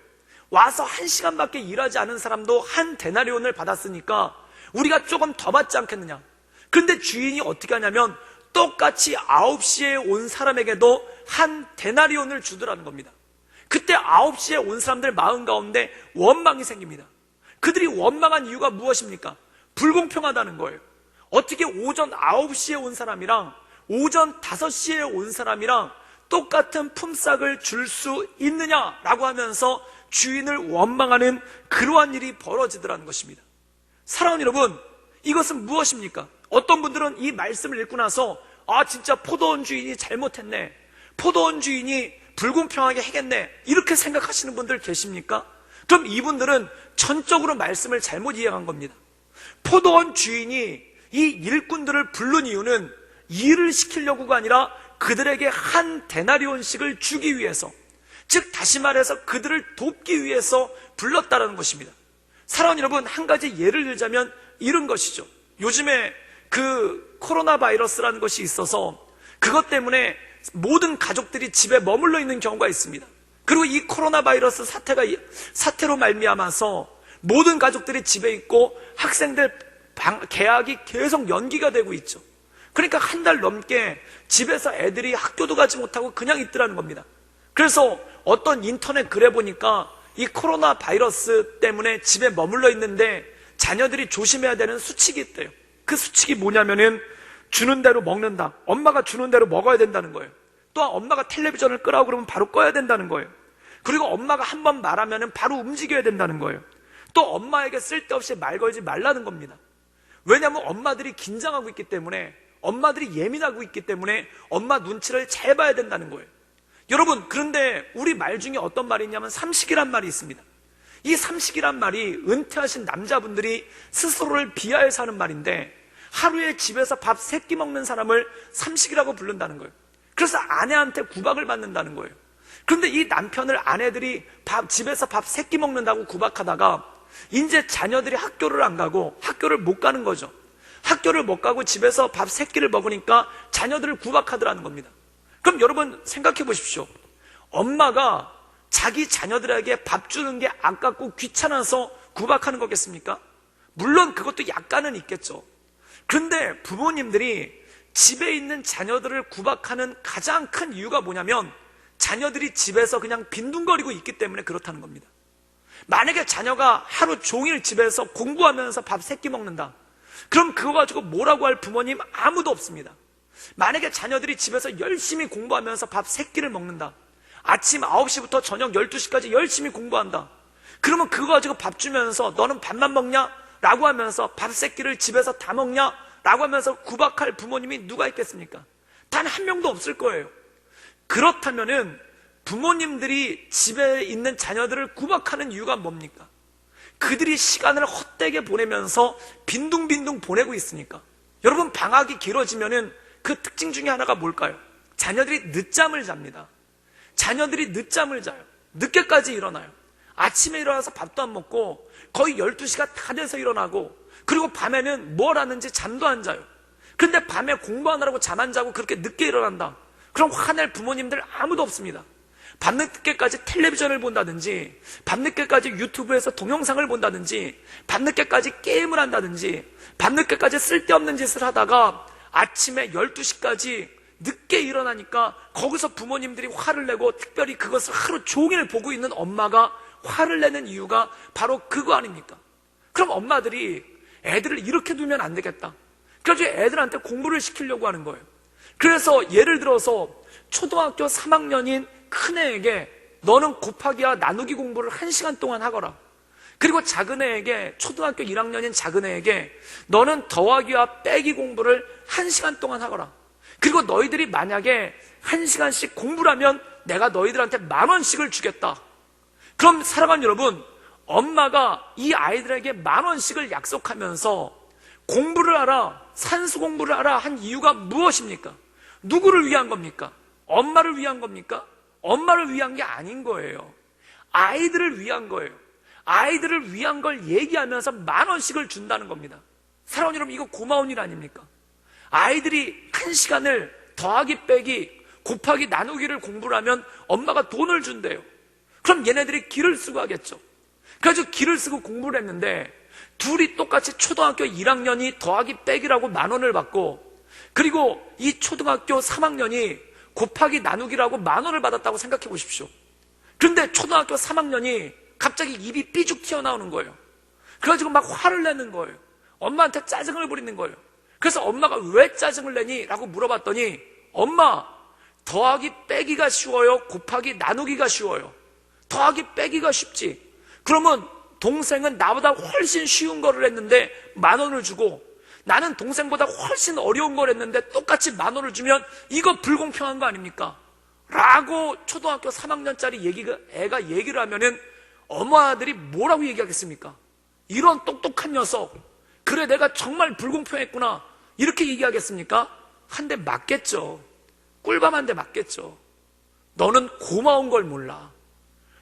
와서 1시간밖에 일하지 않은 사람도 한 데나리온을 받았으니까 우리가 조금 더 받지 않겠느냐. 그런데 주인이 어떻게 하냐면 똑같이 9시에 온 사람에게도 한 데나리온을 주더라는 겁니다. 그때 9시에 온 사람들 마음 가운데 원망이 생깁니다. 그들이 원망한 이유가 무엇입니까? 불공평하다는 거예요. 어떻게 오전 9시에 온 사람이랑 오전 5시에 온 사람이랑 똑같은 품삯을 줄 수 있느냐라고 하면서 주인을 원망하는 그러한 일이 벌어지더라는 것입니다. 사랑하는 여러분, 이것은 무엇입니까? 어떤 분들은 이 말씀을 읽고 나서 진짜 포도원 주인이 잘못했네, 포도원 주인이 불공평하게 하겠네, 이렇게 생각하시는 분들 계십니까? 그럼 이분들은 전적으로 말씀을 잘못 이해한 겁니다. 포도원 주인이 이 일꾼들을 부른 이유는 일을 시키려고가 아니라 그들에게 한 데나리온씩을 주기 위해서, 즉 다시 말해서 그들을 돕기 위해서 불렀다는 것입니다. 사랑하는 여러분, 한 가지 예를 들자면 이런 것이죠. 요즘에 그 코로나 바이러스라는 것이 있어서 그것 때문에 모든 가족들이 집에 머물러 있는 경우가 있습니다. 그리고 이 코로나 바이러스 사태로 말미암아서 모든 가족들이 집에 있고 학생들 개학이 계속 연기가 되고 있죠. 그러니까 한 달 넘게 집에서 애들이 학교도 가지 못하고 그냥 있더라는 겁니다. 그래서 어떤 인터넷 글에 보니까 이 코로나 바이러스 때문에 집에 머물러 있는데 자녀들이 조심해야 되는 수칙이 있대요. 그 수칙이 뭐냐면은 주는 대로 먹는다. 엄마가 주는 대로 먹어야 된다는 거예요. 또한 엄마가 텔레비전을 끄라고 그러면 바로 꺼야 된다는 거예요. 그리고 엄마가 한 번 말하면은 바로 움직여야 된다는 거예요. 또 엄마에게 쓸데없이 말 걸지 말라는 겁니다. 왜냐하면 엄마들이 긴장하고 있기 때문에, 엄마들이 예민하고 있기 때문에 엄마 눈치를 잘 봐야 된다는 거예요. 여러분, 그런데 우리 말 중에 어떤 말이 있냐면 삼식이란 말이 있습니다. 이 삼식이란 말이 은퇴하신 남자분들이 스스로를 비하해서 하는 말인데, 하루에 집에서 밥 3끼 먹는 사람을 삼식이라고 부른다는 거예요. 그래서 아내한테 구박을 받는다는 거예요. 그런데 이 남편을 아내들이 집에서 밥 3끼 먹는다고 구박하다가 이제 자녀들이 학교를 안 가고 학교를 못 가는 거죠. 학교를 못 가고 집에서 밥 3끼를 먹으니까 자녀들을 구박하더라는 겁니다. 그럼 여러분 생각해 보십시오. 엄마가 자기 자녀들에게 밥 주는 게 아깝고 귀찮아서 구박하는 거겠습니까? 물론 그것도 약간은 있겠죠. 그런데 부모님들이 집에 있는 자녀들을 구박하는 가장 큰 이유가 뭐냐면 자녀들이 집에서 그냥 빈둥거리고 있기 때문에 그렇다는 겁니다. 만약에 자녀가 하루 종일 집에서 공부하면서 밥 3끼 먹는다. 그럼 그거 가지고 뭐라고 할 부모님 아무도 없습니다. 만약에 자녀들이 집에서 열심히 공부하면서 밥 3끼를 먹는다. 아침 9시부터 저녁 12시까지 열심히 공부한다. 그러면 그거 가지고 밥 주면서 너는 밥만 먹냐? 라고 하면서 밥 3끼를 집에서 다 먹냐? 라고 하면서 구박할 부모님이 누가 있겠습니까? 단 한 명도 없을 거예요. 그렇다면은 부모님들이 집에 있는 자녀들을 구박하는 이유가 뭡니까? 그들이 시간을 헛되게 보내면서 빈둥빈둥 보내고 있으니까. 여러분, 방학이 길어지면은 그 특징 중에 하나가 뭘까요? 자녀들이 늦잠을 잡니다. 자녀들이 늦잠을 자요. 늦게까지 일어나요. 아침에 일어나서 밥도 안 먹고 거의 12시가 다 돼서 일어나고, 그리고 밤에는 뭘 하는지 잠도 안 자요. 근데 밤에 공부하느라고 잠 안 자고 그렇게 늦게 일어난다. 그럼 화낼 부모님들 아무도 없습니다. 밤늦게까지 텔레비전을 본다든지, 밤늦게까지 유튜브에서 동영상을 본다든지, 밤늦게까지 게임을 한다든지, 밤늦게까지 쓸데없는 짓을 하다가 아침에 12시까지 늦게 일어나니까 거기서 부모님들이 화를 내고, 특별히 그것을 하루 종일 보고 있는 엄마가 화를 내는 이유가 바로 그거 아닙니까? 그럼 엄마들이 애들을 이렇게 두면 안 되겠다. 그래서 애들한테 공부를 시키려고 하는 거예요. 그래서 예를 들어서 초등학교 3학년인 큰애에게 너는 곱하기와 나누기 공부를 1시간 동안 하거라. 그리고 작은애에게, 초등학교 1학년인 작은애에게 너는 더하기와 빼기 공부를 1시간 동안 하거라. 그리고 너희들이 만약에 1시간씩 공부를 하면 내가 너희들한테 10,000원씩을 주겠다. 그럼 사랑하는 여러분, 엄마가 이 아이들에게 10,000원씩을 약속하면서 공부를 하라, 산수 공부를 하라 한 이유가 무엇입니까? 누구를 위한 겁니까? 엄마를 위한 겁니까? 엄마를 위한 게 아닌 거예요. 아이들을 위한 거예요. 아이들을 위한 걸 얘기하면서 10,000원씩을 준다는 겁니다. 사랑하는 여러분, 이거 고마운 일 아닙니까? 아이들이 1시간을 더하기 빼기 곱하기 나누기를 공부를 하면 엄마가 돈을 준대요. 그럼 얘네들이 기를 쓰고 하겠죠. 그래서 기를 쓰고 공부를 했는데, 둘이 똑같이 초등학교 1학년이 더하기 빼기라고 10,000원을 받고, 그리고 이 초등학교 3학년이 곱하기 나누기라고 10,000원을 받았다고 생각해 보십시오. 그런데 초등학교 3학년이 갑자기 입이 삐죽 튀어나오는 거예요. 그래가지고 막 화를 내는 거예요. 엄마한테 짜증을 부리는 거예요. 그래서 엄마가 왜 짜증을 내니? 라고 물어봤더니, 엄마, 더하기 빼기가 쉬워요? 곱하기 나누기가 쉬워요? 더하기 빼기가 쉽지. 그러면 동생은 나보다 훨씬 쉬운 거를 했는데 10,000원을 주고, 나는 동생보다 훨씬 어려운 걸 했는데 똑같이 10,000원을 주면 이거 불공평한 거 아닙니까? 라고 초등학교 3학년짜리 애가 얘기를 하면은 엄마들이 뭐라고 얘기하겠습니까? 이런 똑똑한 녀석, 그래 내가 정말 불공평했구나, 이렇게 얘기하겠습니까? 한 대 맞겠죠. 꿀밤 한 대 맞겠죠. 너는 고마운 걸 몰라.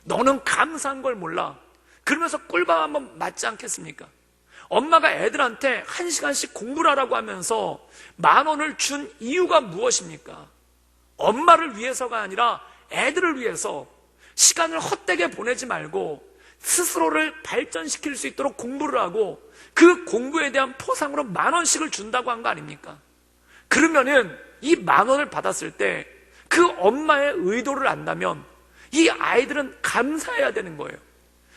너는 감사한 걸 몰라. 그러면서 꿀밤 한번 맞지 않겠습니까? 엄마가 애들한테 1시간씩 공부를 하라고 하면서 10,000원을 준 이유가 무엇입니까? 엄마를 위해서가 아니라 애들을 위해서 시간을 헛되게 보내지 말고 스스로를 발전시킬 수 있도록 공부를 하고, 그 공부에 대한 포상으로 10,000원씩을 준다고 한 거 아닙니까? 그러면은 이 10,000원을 받았을 때 그 엄마의 의도를 안다면 이 아이들은 감사해야 되는 거예요.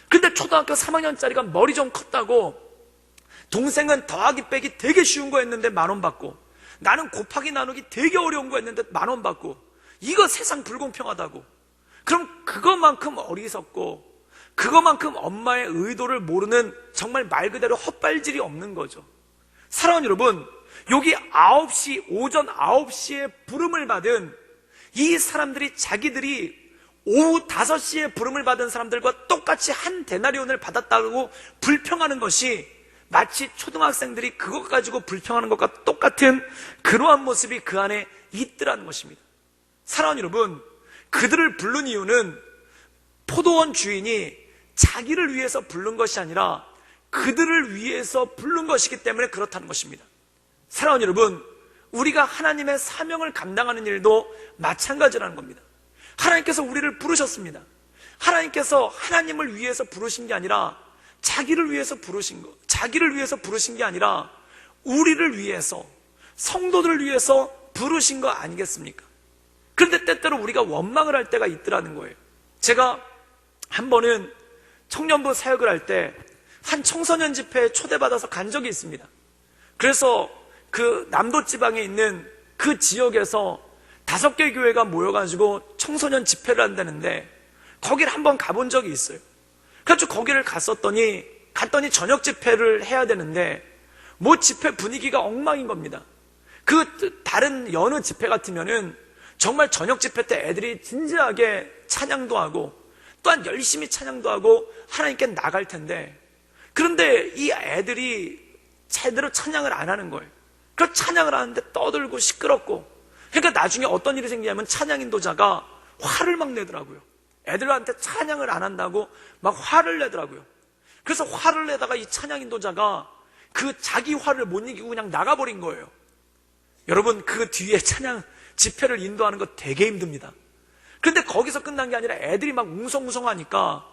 근데 초등학교 3학년짜리가 머리 좀 컸다고 동생은 더하기 빼기 되게 쉬운 거 했는데 10,000원 받고, 나는 곱하기 나누기 되게 어려운 거 했는데 10,000원 받고, 이거 세상 불공평하다고. 그럼 그것만큼 어리석고 그것만큼 엄마의 의도를 모르는 정말 말 그대로 헛발질이 없는 거죠. 사랑하는 여러분, 여기 오전 9시에 부름을 받은 이 사람들이 자기들이 오후 5시에 부름을 받은 사람들과 똑같이 한 데나리온을 받았다고 불평하는 것이 마치 초등학생들이 그것 가지고 불평하는 것과 똑같은 그러한 모습이 그 안에 있더라는 것입니다. 사랑하는 여러분, 그들을 부른 이유는 포도원 주인이 자기를 위해서 부른 것이 아니라 그들을 위해서 부른 것이기 때문에 그렇다는 것입니다. 사랑하는 여러분, 우리가 하나님의 사명을 감당하는 일도 마찬가지라는 겁니다. 하나님께서 우리를 부르셨습니다. 하나님께서 하나님을 위해서 부르신 게 아니라 자기를 위해서 부르신 거, 자기를 위해서 부르신 게 아니라 우리를 위해서, 성도들을 위해서 부르신 거 아니겠습니까? 그런데 때때로 우리가 원망을 할 때가 있더라는 거예요. 제가 한 번은 청년부 사역을 할 때 한 청소년 집회에 초대받아서 간 적이 있습니다. 그래서 그 남도 지방에 있는 그 지역에서 5개 교회가 모여가지고 청소년 집회를 한다는데 거기를 한번 가본 적이 있어요. 그래서 거기를 갔더니 저녁 집회를 해야 되는데 뭐 집회 분위기가 엉망인 겁니다. 그 다른 여느 집회 같으면은 정말 저녁 집회 때 애들이 진지하게 찬양도 하고 또한 열심히 찬양도 하고 하나님께 나갈 텐데, 그런데 이 애들이 제대로 찬양을 안 하는 거예요. 그 찬양을 하는데 떠들고 시끄럽고, 그러니까 나중에 어떤 일이 생기냐면 찬양 인도자가 화를 막 내더라고요. 애들한테 찬양을 안 한다고 막 화를 내더라고요. 그래서 화를 내다가 이 찬양 인도자가 그 자기 화를 못 이기고 그냥 나가버린 거예요. 여러분, 그 뒤에 찬양 집회를 인도하는 거 되게 힘듭니다. 그런데 거기서 끝난 게 아니라 애들이 막 웅성웅성하니까,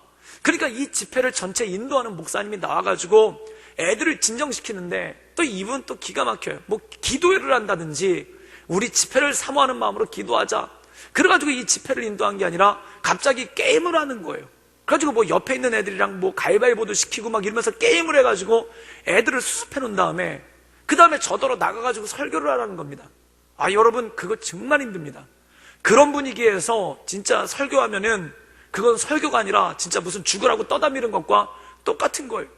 그러니까 이 집회를 전체 인도하는 목사님이 나와가지고 애들을 진정시키는데 또 이분 또 기가 막혀요. 뭐 기도회를 한다든지 우리 집회를 사모하는 마음으로 기도하자, 그래가지고 이 집회를 인도한 게 아니라 갑자기 게임을 하는 거예요. 그래가지고 뭐 옆에 있는 애들이랑 뭐 가위바위보도 시키고 막 이러면서 게임을 해가지고 애들을 수습해 놓은 다음에 그 다음에 저더러 나가가지고 설교를 하라는 겁니다. 아, 여러분, 그거 정말 힘듭니다. 그런 분위기에서 진짜 설교하면은 그건 설교가 아니라 진짜 무슨 죽으라고 떠다미는 것과 똑같은 거예요.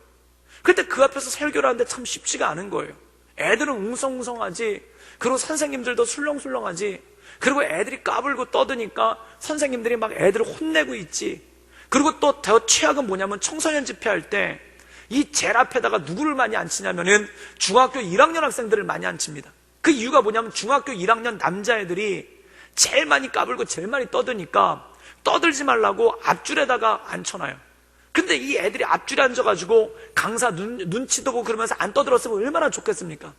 근데 그 앞에서 설교를 하는데 참 쉽지가 않은 거예요. 애들은 웅성웅성하지, 그리고 선생님들도 술렁술렁하지, 그리고 애들이 까불고 떠드니까 선생님들이 막 애들을 혼내고 있지. 그리고 또 더 최악은 뭐냐면 청소년 집회할 때 이 제일 앞에다가 누구를 많이 앉히냐면은 중학교 1학년 학생들을 많이 앉힙니다. 그 이유가 뭐냐면 중학교 1학년 남자애들이 제일 많이 까불고 제일 많이 떠드니까 떠들지 말라고 앞줄에다가 앉혀놔요. 근데 이 애들이 앞줄에 앉아가지고 강사 눈치도 보고 그러면서 안 떠들었으면 얼마나 좋겠습니까?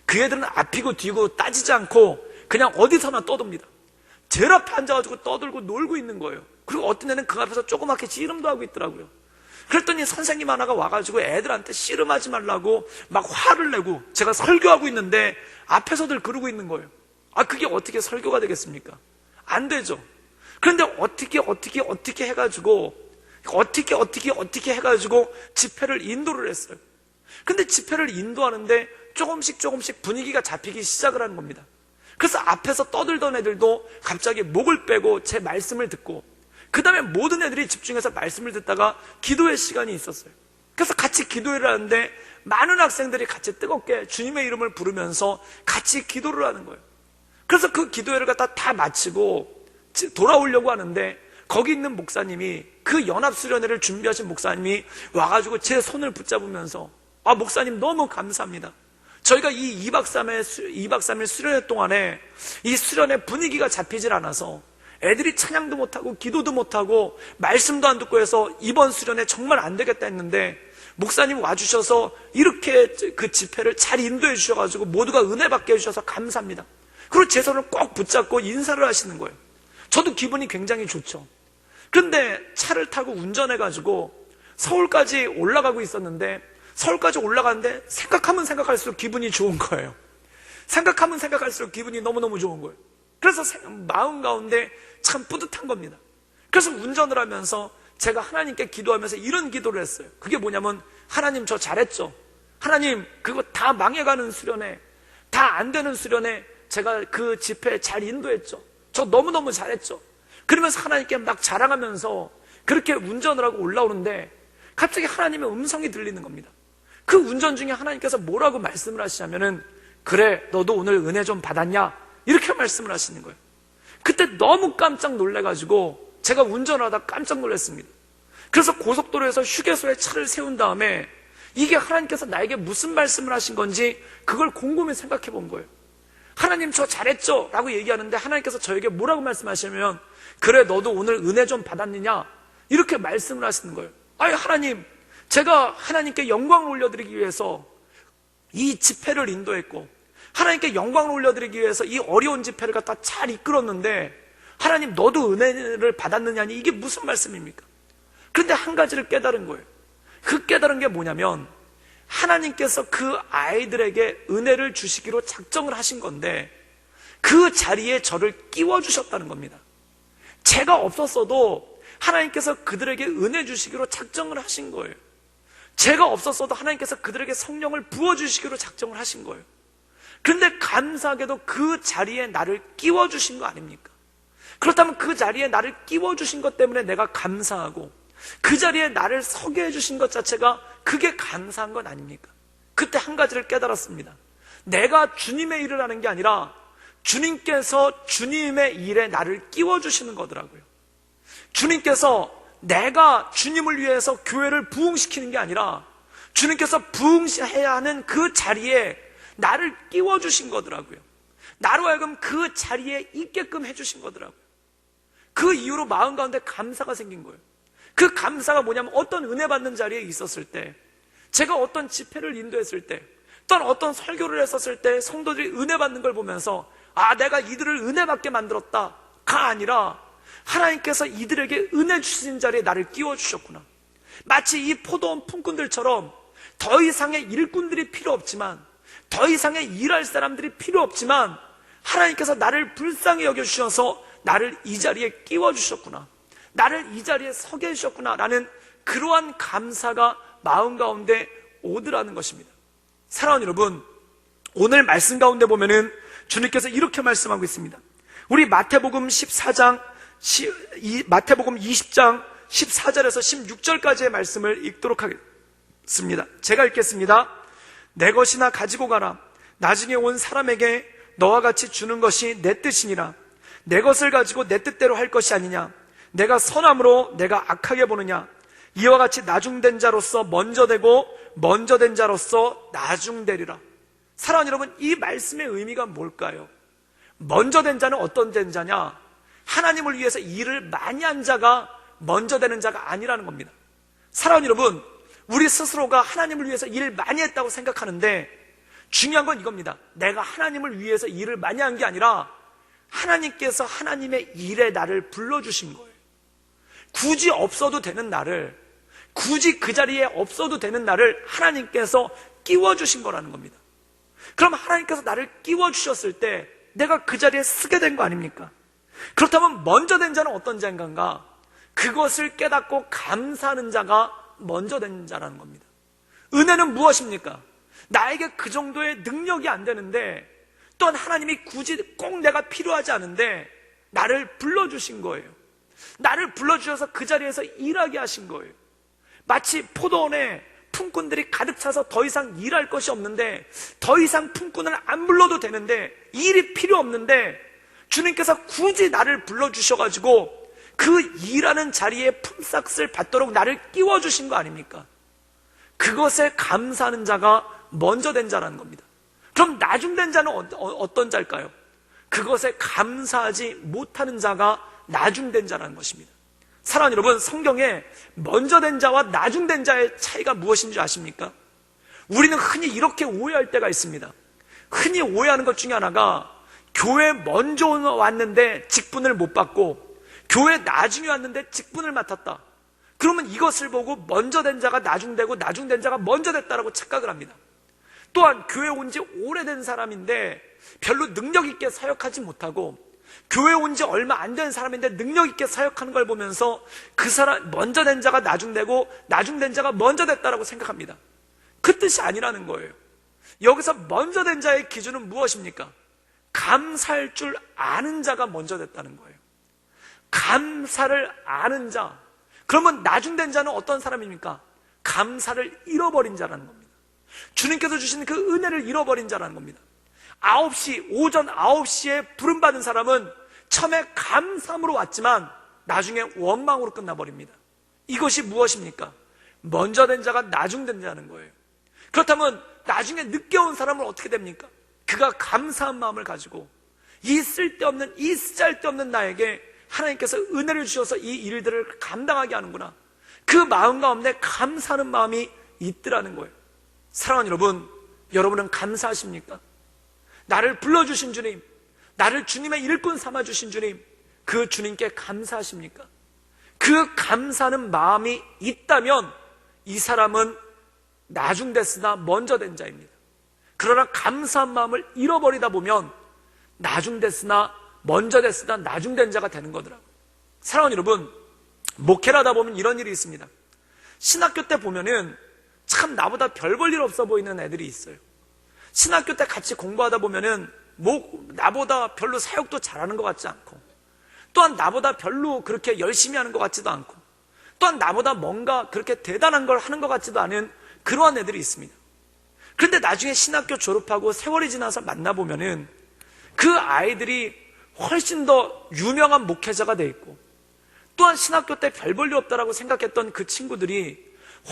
그 애들은 앞이고 뒤고 따지지 않고 그냥 어디서나 떠듭니다. 제일 앞에 앉아가지고 떠들고 놀고 있는 거예요. 그리고 어떤 애는 그 앞에서 조그맣게 씨름도 하고 있더라고요. 그랬더니 선생님 하나가 와가지고 애들한테 씨름하지 말라고 막 화를 내고, 제가 설교하고 있는데 앞에서들 그러고 있는 거예요. 아, 그게 어떻게 설교가 되겠습니까? 안 되죠. 그런데 어떻게 해가지고 집회를 인도를 했어요. 근데 집회를 인도하는데 조금씩 분위기가 잡히기 시작을 하는 겁니다. 그래서 앞에서 떠들던 애들도 갑자기 목을 빼고 제 말씀을 듣고, 그 다음에 모든 애들이 집중해서 말씀을 듣다가 기도회 시간이 있었어요. 그래서 같이 기도회를 하는데 많은 학생들이 같이 뜨겁게 주님의 이름을 부르면서 같이 기도를 하는 거예요. 그래서 그 기도회를 갖다 다 마치고 돌아오려고 하는데 거기 있는 목사님이, 그 연합수련회를 준비하신 목사님이 와가지고 제 손을 붙잡으면서, 아, 목사님 너무 감사합니다. 저희가 이 2박 3일 수련회 동안에 이 수련회 분위기가 잡히질 않아서 애들이 찬양도 못하고 기도도 못하고 말씀도 안 듣고 해서 이번 수련회 정말 안 되겠다 했는데 목사님 와주셔서 이렇게 그 집회를 잘 인도해 주셔가지고 모두가 은혜 받게 해주셔서 감사합니다. 그리고 제 손을 꼭 붙잡고 인사를 하시는 거예요. 저도 기분이 굉장히 좋죠. 그런데 차를 타고 운전해가지고 서울까지 올라가고 있었는데, 서울까지 올라가는데 생각하면 생각할수록 기분이 좋은 거예요. 생각하면 생각할수록 기분이 너무너무 좋은 거예요. 그래서 마음 가운데 참 뿌듯한 겁니다. 그래서 운전을 하면서 제가 하나님께 기도하면서 이런 기도를 했어요. 그게 뭐냐면, 하나님 저 잘했죠? 하나님 그거 다 망해가는 수련회, 다 안 되는 수련회 제가 그 집회 잘 인도했죠? 저 너무너무 잘했죠? 그러면서 하나님께 막 자랑하면서 그렇게 운전을 하고 올라오는데 갑자기 하나님의 음성이 들리는 겁니다. 그 운전 중에 하나님께서 뭐라고 말씀을 하시냐면은, 그래 너도 오늘 은혜 좀 받았냐? 이렇게 말씀을 하시는 거예요. 그때 너무 깜짝 놀래가지고 제가 운전하다 깜짝 놀랐습니다. 그래서 고속도로에서 휴게소에 차를 세운 다음에 이게 하나님께서 나에게 무슨 말씀을 하신 건지 그걸 곰곰이 생각해 본 거예요. 하나님 저 잘했죠? 라고 얘기하는데 하나님께서 저에게 뭐라고 말씀하시면, 그래 너도 오늘 은혜 좀 받았느냐? 이렇게 말씀을 하시는 거예요. 아니 하나님, 제가 하나님께 영광을 올려드리기 위해서 이 집회를 인도했고 하나님께 영광을 올려드리기 위해서 이 어려운 집회를 갖다 잘 이끌었는데 하나님 너도 은혜를 받았느냐니 이게 무슨 말씀입니까? 그런데 한 가지를 깨달은 거예요. 그 깨달은 게 뭐냐면 하나님께서 그 아이들에게 은혜를 주시기로 작정을 하신 건데 그 자리에 저를 끼워주셨다는 겁니다. 제가 없었어도 하나님께서 그들에게 은혜 주시기로 작정을 하신 거예요. 제가 없었어도 하나님께서 그들에게 성령을 부어주시기로 작정을 하신 거예요. 그런데 감사하게도 그 자리에 나를 끼워주신 거 아닙니까? 그렇다면 그 자리에 나를 끼워주신 것 때문에 내가 감사하고 그 자리에 나를 서게 해주신 것 자체가 그게 감사한 건 아닙니까? 그때 한 가지를 깨달았습니다. 내가 주님의 일을 하는 게 아니라 주님께서 주님의 일에 나를 끼워주시는 거더라고요. 주님께서 내가 주님을 위해서 교회를 부흥시키는 게 아니라 주님께서 부흥해야 하는 그 자리에 나를 끼워주신 거더라고요. 나로 하여금 그 자리에 있게끔 해주신 거더라고요. 그 이후로 마음 가운데 감사가 생긴 거예요. 그 감사가 뭐냐면 어떤 은혜 받는 자리에 있었을 때, 제가 어떤 집회를 인도했을 때, 또는 어떤 설교를 했었을 때 성도들이 은혜 받는 걸 보면서 아, 내가 이들을 은혜 받게 만들었다가 아니라 하나님께서 이들에게 은혜 주신 자리에 나를 끼워주셨구나. 마치 이 포도원 품꾼들처럼 더 이상의 일꾼들이 필요 없지만, 더 이상의 일할 사람들이 필요 없지만 하나님께서 나를 불쌍히 여겨주셔서 나를 이 자리에 끼워주셨구나, 나를 이 자리에 서게 해주셨구나 라는 그러한 감사가 마음 가운데 오더라는 것입니다. 사랑하는 여러분, 오늘 말씀 가운데 보면은 주님께서 이렇게 말씀하고 있습니다. 우리 마태복음 20장 14절에서 16절까지의 말씀을 읽도록 하겠습니다. 제가 읽겠습니다. 내 것이나 가지고 가라. 나중에 온 사람에게 너와 같이 주는 것이 내 뜻이니라. 내 것을 가지고 내 뜻대로 할 것이 아니냐. 내가 선함으로 내가 악하게 보느냐. 이와 같이 나중된 자로서 먼저 되고 먼저 된 자로서 나중되리라. 사랑하는 여러분, 이 말씀의 의미가 뭘까요? 먼저 된 자는 어떤 된 자냐? 하나님을 위해서 일을 많이 한 자가 먼저 되는 자가 아니라는 겁니다. 사랑하는 여러분, 우리 스스로가 하나님을 위해서 일을 많이 했다고 생각하는데 중요한 건 이겁니다. 내가 하나님을 위해서 일을 많이 한 게 아니라 하나님께서 하나님의 일에 나를 불러주신 거예요. 굳이 없어도 되는 나를, 굳이 그 자리에 없어도 되는 나를 하나님께서 끼워주신 거라는 겁니다. 그럼 하나님께서 나를 끼워주셨을 때 내가 그 자리에 쓰게 된 거 아닙니까? 그렇다면 먼저 된 자는 어떤 자인가? 그것을 깨닫고 감사하는 자가 먼저 된 자라는 겁니다. 은혜는 무엇입니까? 나에게 그 정도의 능력이 안 되는데, 또한 하나님이 굳이 꼭 내가 필요하지 않은데 나를 불러주신 거예요. 나를 불러주셔서 그 자리에서 일하게 하신 거예요. 마치 포도원에 품꾼들이 가득 차서 더 이상 일할 것이 없는데, 더 이상 품꾼을 안 불러도 되는데, 일이 필요 없는데 주님께서 굳이 나를 불러주셔가지고 그 일하는 자리에 품삯을 받도록 나를 끼워주신 거 아닙니까? 그것에 감사하는 자가 먼저 된 자라는 겁니다. 그럼 나중된 자는 어떤 자일까요? 그것에 감사하지 못하는 자가 나중된 자라는 것입니다. 사랑하는 여러분, 성경에 먼저 된 자와 나중된 자의 차이가 무엇인지 아십니까? 우리는 흔히 이렇게 오해할 때가 있습니다. 흔히 오해하는 것 중에 하나가 교회 먼저 왔는데 직분을 못 받고 교회 나중에 왔는데 직분을 맡았다. 그러면 이것을 보고 먼저 된 자가 나중되고 나중된 자가 먼저 됐다라고 착각을 합니다. 또한 교회 온 지 오래된 사람인데 별로 능력 있게 사역하지 못하고 교회 온 지 얼마 안 된 사람인데 능력 있게 사역하는 걸 보면서 그 사람 먼저 된 자가 나중되고 나중된 자가 먼저 됐다라고 생각합니다. 그 뜻이 아니라는 거예요. 여기서 먼저 된 자의 기준은 무엇입니까? 감사할 줄 아는 자가 먼저 됐다는 거예요. 감사를 아는 자. 그러면 나중된 자는 어떤 사람입니까? 감사를 잃어버린 자라는 겁니다. 주님께서 주신 그 은혜를 잃어버린 자라는 겁니다. 오전 9시에 부름받은 사람은 처음에 감사함으로 왔지만 나중에 원망으로 끝나버립니다. 이것이 무엇입니까? 먼저 된 자가 나중된 자는 거예요. 그렇다면 나중에 늦게 온 사람은 어떻게 됩니까? 그가 감사한 마음을 가지고 이 쓸데없는, 이 쓰잘데없는 나에게 하나님께서 은혜를 주셔서 이 일들을 감당하게 하는구나, 그 마음 가운데 감사하는 마음이 있더라는 거예요. 사랑하는 여러분, 여러분은 감사하십니까? 나를 불러주신 주님, 나를 주님의 일꾼 삼아주신 주님, 그 주님께 감사하십니까? 그 감사하는 마음이 있다면 이 사람은 나중됐으나 먼저 된 자입니다. 그러나 감사한 마음을 잃어버리다 보면 나중됐으나 먼저 됐으나 나중된 자가 되는 거더라고요. 사랑하는 여러분, 목회를 하다 보면 이런 일이 있습니다. 신학교 때 보면은 참 나보다 별 볼 일 없어 보이는 애들이 있어요. 신학교 때 같이 공부하다 보면은 나보다 별로 사역도 잘하는 것 같지 않고, 또한 나보다 별로 그렇게 열심히 하는 것 같지도 않고, 또한 나보다 뭔가 그렇게 대단한 걸 하는 것 같지도 않은 그러한 애들이 있습니다. 그런데 나중에 신학교 졸업하고 세월이 지나서 만나보면은 그 아이들이 훨씬 더 유명한 목회자가 돼 있고, 또한 신학교 때 별 볼 일 없다라고 생각했던 그 친구들이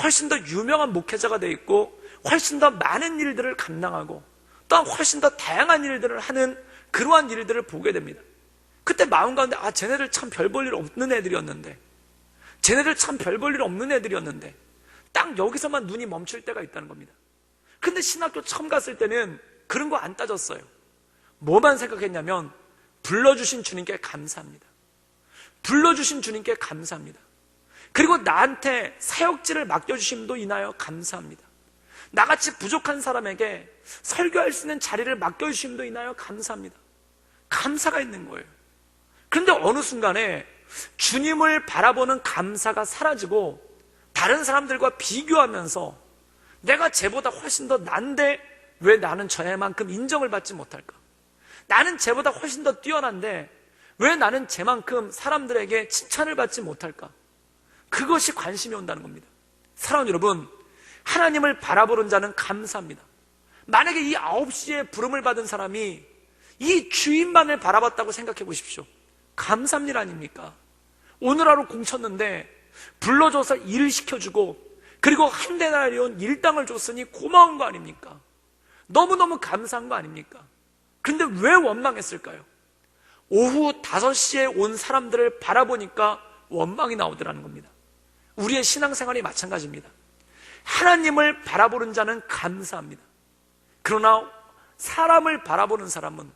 훨씬 더 유명한 목회자가 돼 있고, 훨씬 더 많은 일들을 감당하고, 또한 훨씬 더 다양한 일들을 하는 그러한 일들을 보게 됩니다. 그때 마음 가운데 쟤네들 참 별 볼 일 없는 애들이었는데, 쟤네들 참 별 볼 일 없는 애들이었는데, 딱 여기서만 눈이 멈출 때가 있다는 겁니다. 근데 신학교 처음 갔을 때는 그런 거 안 따졌어요. 뭐만 생각했냐면 불러주신 주님께 감사합니다. 불러주신 주님께 감사합니다. 그리고 나한테 사역지를 맡겨주심도 인하여 감사합니다. 나같이 부족한 사람에게 설교할 수 있는 자리를 맡겨주심도 인하여 감사합니다. 감사가 있는 거예요. 그런데 어느 순간에 주님을 바라보는 감사가 사라지고 다른 사람들과 비교하면서 내가 쟤보다 훨씬 더 난데 왜 나는 저애만큼 인정을 받지 못할까? 나는 쟤보다 훨씬 더 뛰어난데 왜 나는 쟤만큼 사람들에게 칭찬을 받지 못할까? 그것이 관심이 온다는 겁니다. 사랑하는 여러분, 하나님을 바라보는 자는 감사합니다. 만약에 이 9시에 부름을 받은 사람이 이 주인만을 바라봤다고 생각해 보십시오. 감사한 일 아닙니까? 오늘 하루 공쳤는데 불러줘서 일을 시켜주고, 그리고 한 데나리온 일당을 줬으니 고마운 거 아닙니까? 너무너무 감사한 거 아닙니까? 그런데 왜 원망했을까요? 오후 5시에 온 사람들을 바라보니까 원망이 나오더라는 겁니다. 우리의 신앙생활이 마찬가지입니다. 하나님을 바라보는 자는 감사합니다. 그러나 사람을 바라보는 사람은,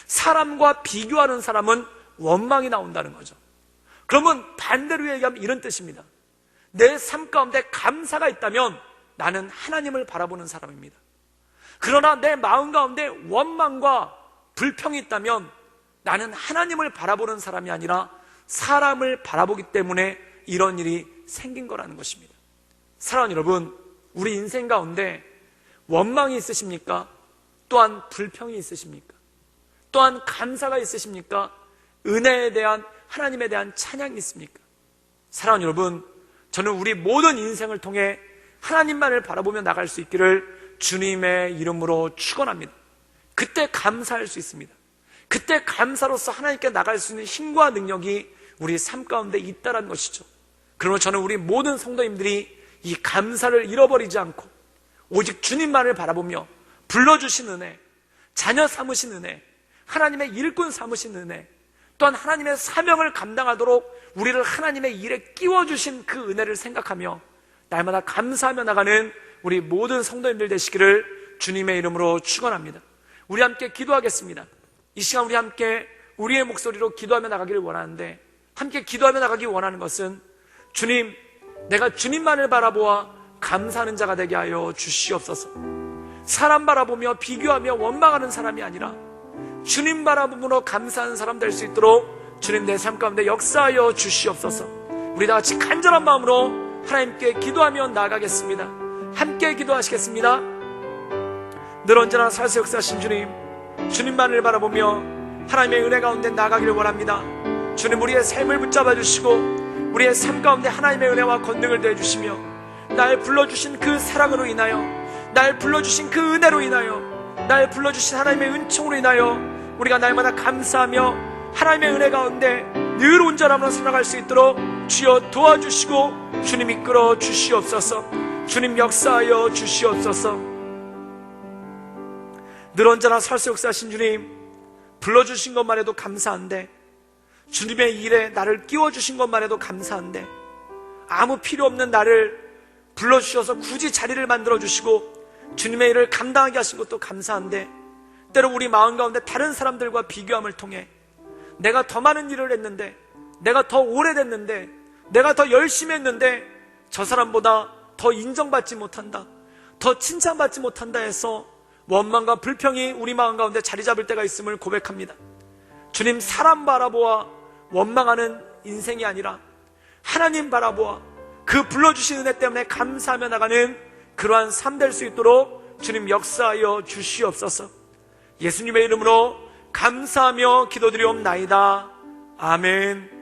사람과 비교하는 사람은 원망이 나온다는 거죠. 그러면 반대로 얘기하면 이런 뜻입니다. 내 삶 가운데 감사가 있다면 나는 하나님을 바라보는 사람입니다. 그러나 내 마음 가운데 원망과 불평이 있다면 나는 하나님을 바라보는 사람이 아니라 사람을 바라보기 때문에 이런 일이 생긴 거라는 것입니다. 사랑하는 여러분, 우리 인생 가운데 원망이 있으십니까? 또한 불평이 있으십니까? 또한 감사가 있으십니까? 은혜에 대한, 하나님에 대한 찬양이 있습니까? 사랑하는 여러분, 저는 우리 모든 인생을 통해 하나님만을 바라보며 나갈 수 있기를 주님의 이름으로 축원합니다. 그때 감사할 수 있습니다. 그때 감사로서 하나님께 나갈 수 있는 힘과 능력이 우리 삶 가운데 있다는 것이죠. 그러면 저는 우리 모든 성도님들이 이 감사를 잃어버리지 않고 오직 주님만을 바라보며 불러주신 은혜, 자녀 삼으신 은혜, 하나님의 일꾼 삼으신 은혜, 또한 하나님의 사명을 감당하도록 우리를 하나님의 일에 끼워주신 그 은혜를 생각하며 날마다 감사하며 나가는 우리 모든 성도님들 되시기를 주님의 이름으로 축원합니다. 우리 함께 기도하겠습니다. 이 시간 우리 함께 우리의 목소리로 기도하며 나가기를 원하는데, 함께 기도하며 나가기 원하는 것은 주님, 내가 주님만을 바라보아 감사하는 자가 되게 하여 주시옵소서. 사람 바라보며 비교하며 원망하는 사람이 아니라 주님 바라보므로 감사하는 사람 될 수 있도록 주님 내 삶 가운데 역사하여 주시옵소서. 우리 다 같이 간절한 마음으로 하나님께 기도하며 나아가겠습니다. 함께 기도하시겠습니다. 늘 언제나 살아서 역사하신 주님, 주님만을 바라보며 하나님의 은혜 가운데 나아가기를 원합니다. 주님, 우리의 삶을 붙잡아 주시고 우리의 삶 가운데 하나님의 은혜와 권능을 더해 주시며 날 불러주신 그 사랑으로 인하여, 날 불러주신 그 은혜로 인하여, 날 불러주신 하나님의 은총으로 인하여 우리가 날마다 감사하며 하나님의 은혜 가운데 늘 온전함으로 살아갈 수 있도록 주여 도와주시고 주님 이끌어 주시옵소서. 주님 역사하여 주시옵소서. 늘 언제나 살수 역사하신 주님, 불러주신 것만 해도 감사한데, 주님의 일에 나를 끼워주신 것만 해도 감사한데, 아무 필요 없는 나를 불러주셔서 굳이 자리를 만들어주시고 주님의 일을 감당하게 하신 것도 감사한데, 때로 우리 마음 가운데 다른 사람들과 비교함을 통해 내가 더 많은 일을 했는데, 내가 더 오래됐는데, 내가 더 열심히 했는데 저 사람보다 더 인정받지 못한다, 더 칭찬받지 못한다 해서 원망과 불평이 우리 마음 가운데 자리 잡을 때가 있음을 고백합니다. 주님, 사람 바라보아 원망하는 인생이 아니라 하나님 바라보아 그 불러주신 은혜 때문에 감사하며 나가는 그러한 삶 될 수 있도록 주님 역사하여 주시옵소서. 예수님의 이름으로 감사하며 기도드리옵나이다. 아멘.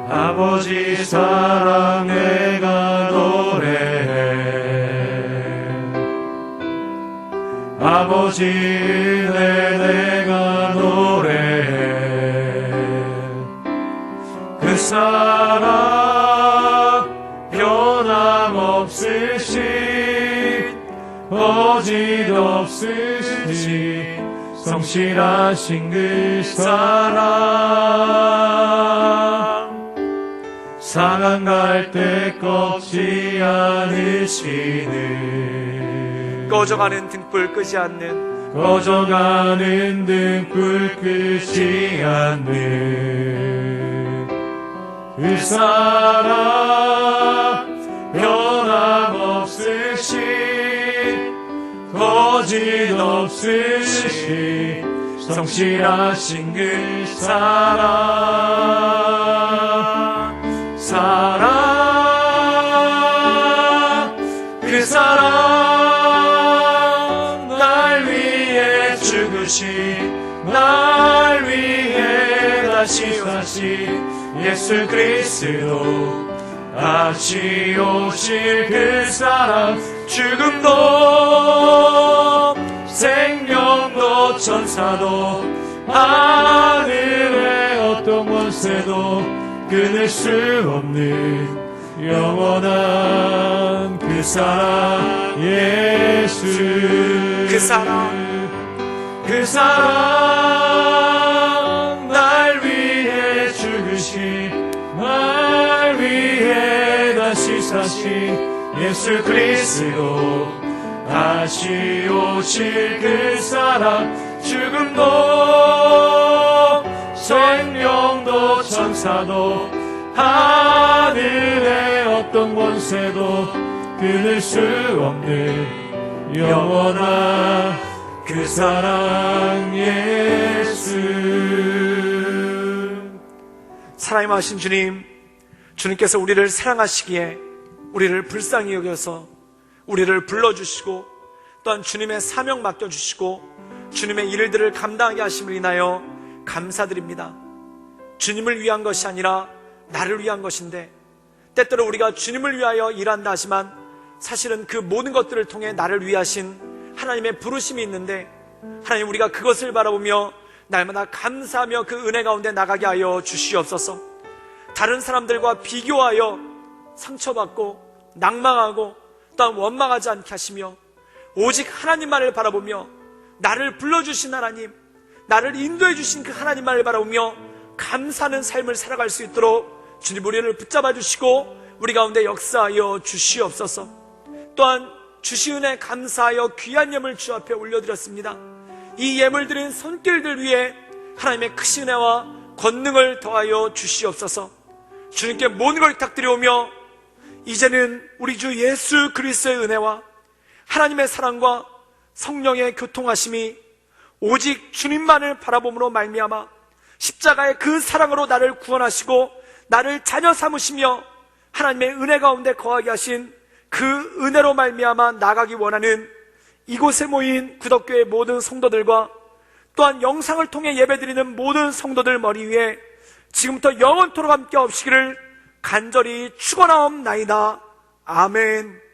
아버지 사랑 내가 노래해, 아버지 은혜 내가 노래해. 그 사랑 변함없으신, 거짓없으신 성실하신 그 사랑, 상한 갈대 꺾지 않으시는,
꺼져가는 등불 끄지 않는,
꺼져가는 등불 끄지 않는 그 사랑, 변함없으신, 거짓없으신 성실하신 그 사랑, 사랑, 그 사랑, 날 위해 죽으신, 날 위해 다시 사신 예수 그리스도, 다시 오실 그 사랑, 죽음도 생명도 천사도 하늘의 어떤 권세도 끊을 수 없는 영원한 그 사랑, 예수.
그 사랑,
그 사랑, 날 위해 죽으신, 날 위해 다시 사신 예수 그리스도, 다시 오실 그 사랑, 죽음도 생명도 천사도 하늘의 어떤 권세도 끊을 수 없는 영원한 그 사랑, 예수.
사랑하신 주님, 주님께서 우리를 사랑하시기에 우리를 불쌍히 여겨서 우리를 불러주시고, 또한 주님의 사명 맡겨주시고 주님의 일들을 감당하게 하심을 인하여 감사드립니다. 주님을 위한 것이 아니라 나를 위한 것인데, 때때로 우리가 주님을 위하여 일한다 하지만 사실은 그 모든 것들을 통해 나를 위하신 하나님의 부르심이 있는데, 하나님, 우리가 그것을 바라보며 날마다 감사하며 그 은혜 가운데 나가게 하여 주시옵소서. 다른 사람들과 비교하여 상처받고 낭망하고 또한 원망하지 않게 하시며, 오직 하나님만을 바라보며 나를 불러주신 하나님, 나를 인도해 주신 그 하나님만을 바라보며 감사하는 삶을 살아갈 수 있도록 주님 우리를 붙잡아 주시고 우리 가운데 역사하여 주시옵소서. 또한 주신 은혜 감사하여 귀한 예물 주 앞에 올려드렸습니다. 이 예물 드린 손길들 위에 하나님의 크신 은혜와 권능을 더하여 주시옵소서. 주님께 모든 걸 부탁드려오며, 이제는 우리 주 예수 그리스도의 은혜와 하나님의 사랑과 성령의 교통하심이 오직 주님만을 바라봄으로 말미암아 십자가의 그 사랑으로 나를 구원하시고 나를 자녀 삼으시며 하나님의 은혜 가운데 거하게 하신 그 은혜로 말미암아 나가기 원하는 이곳에 모인 구덕교회 모든 성도들과 또한 영상을 통해 예배드리는 모든 성도들 머리 위에 지금부터 영원토록 함께 없시기를 간절히 축원하옵나이다. 아멘.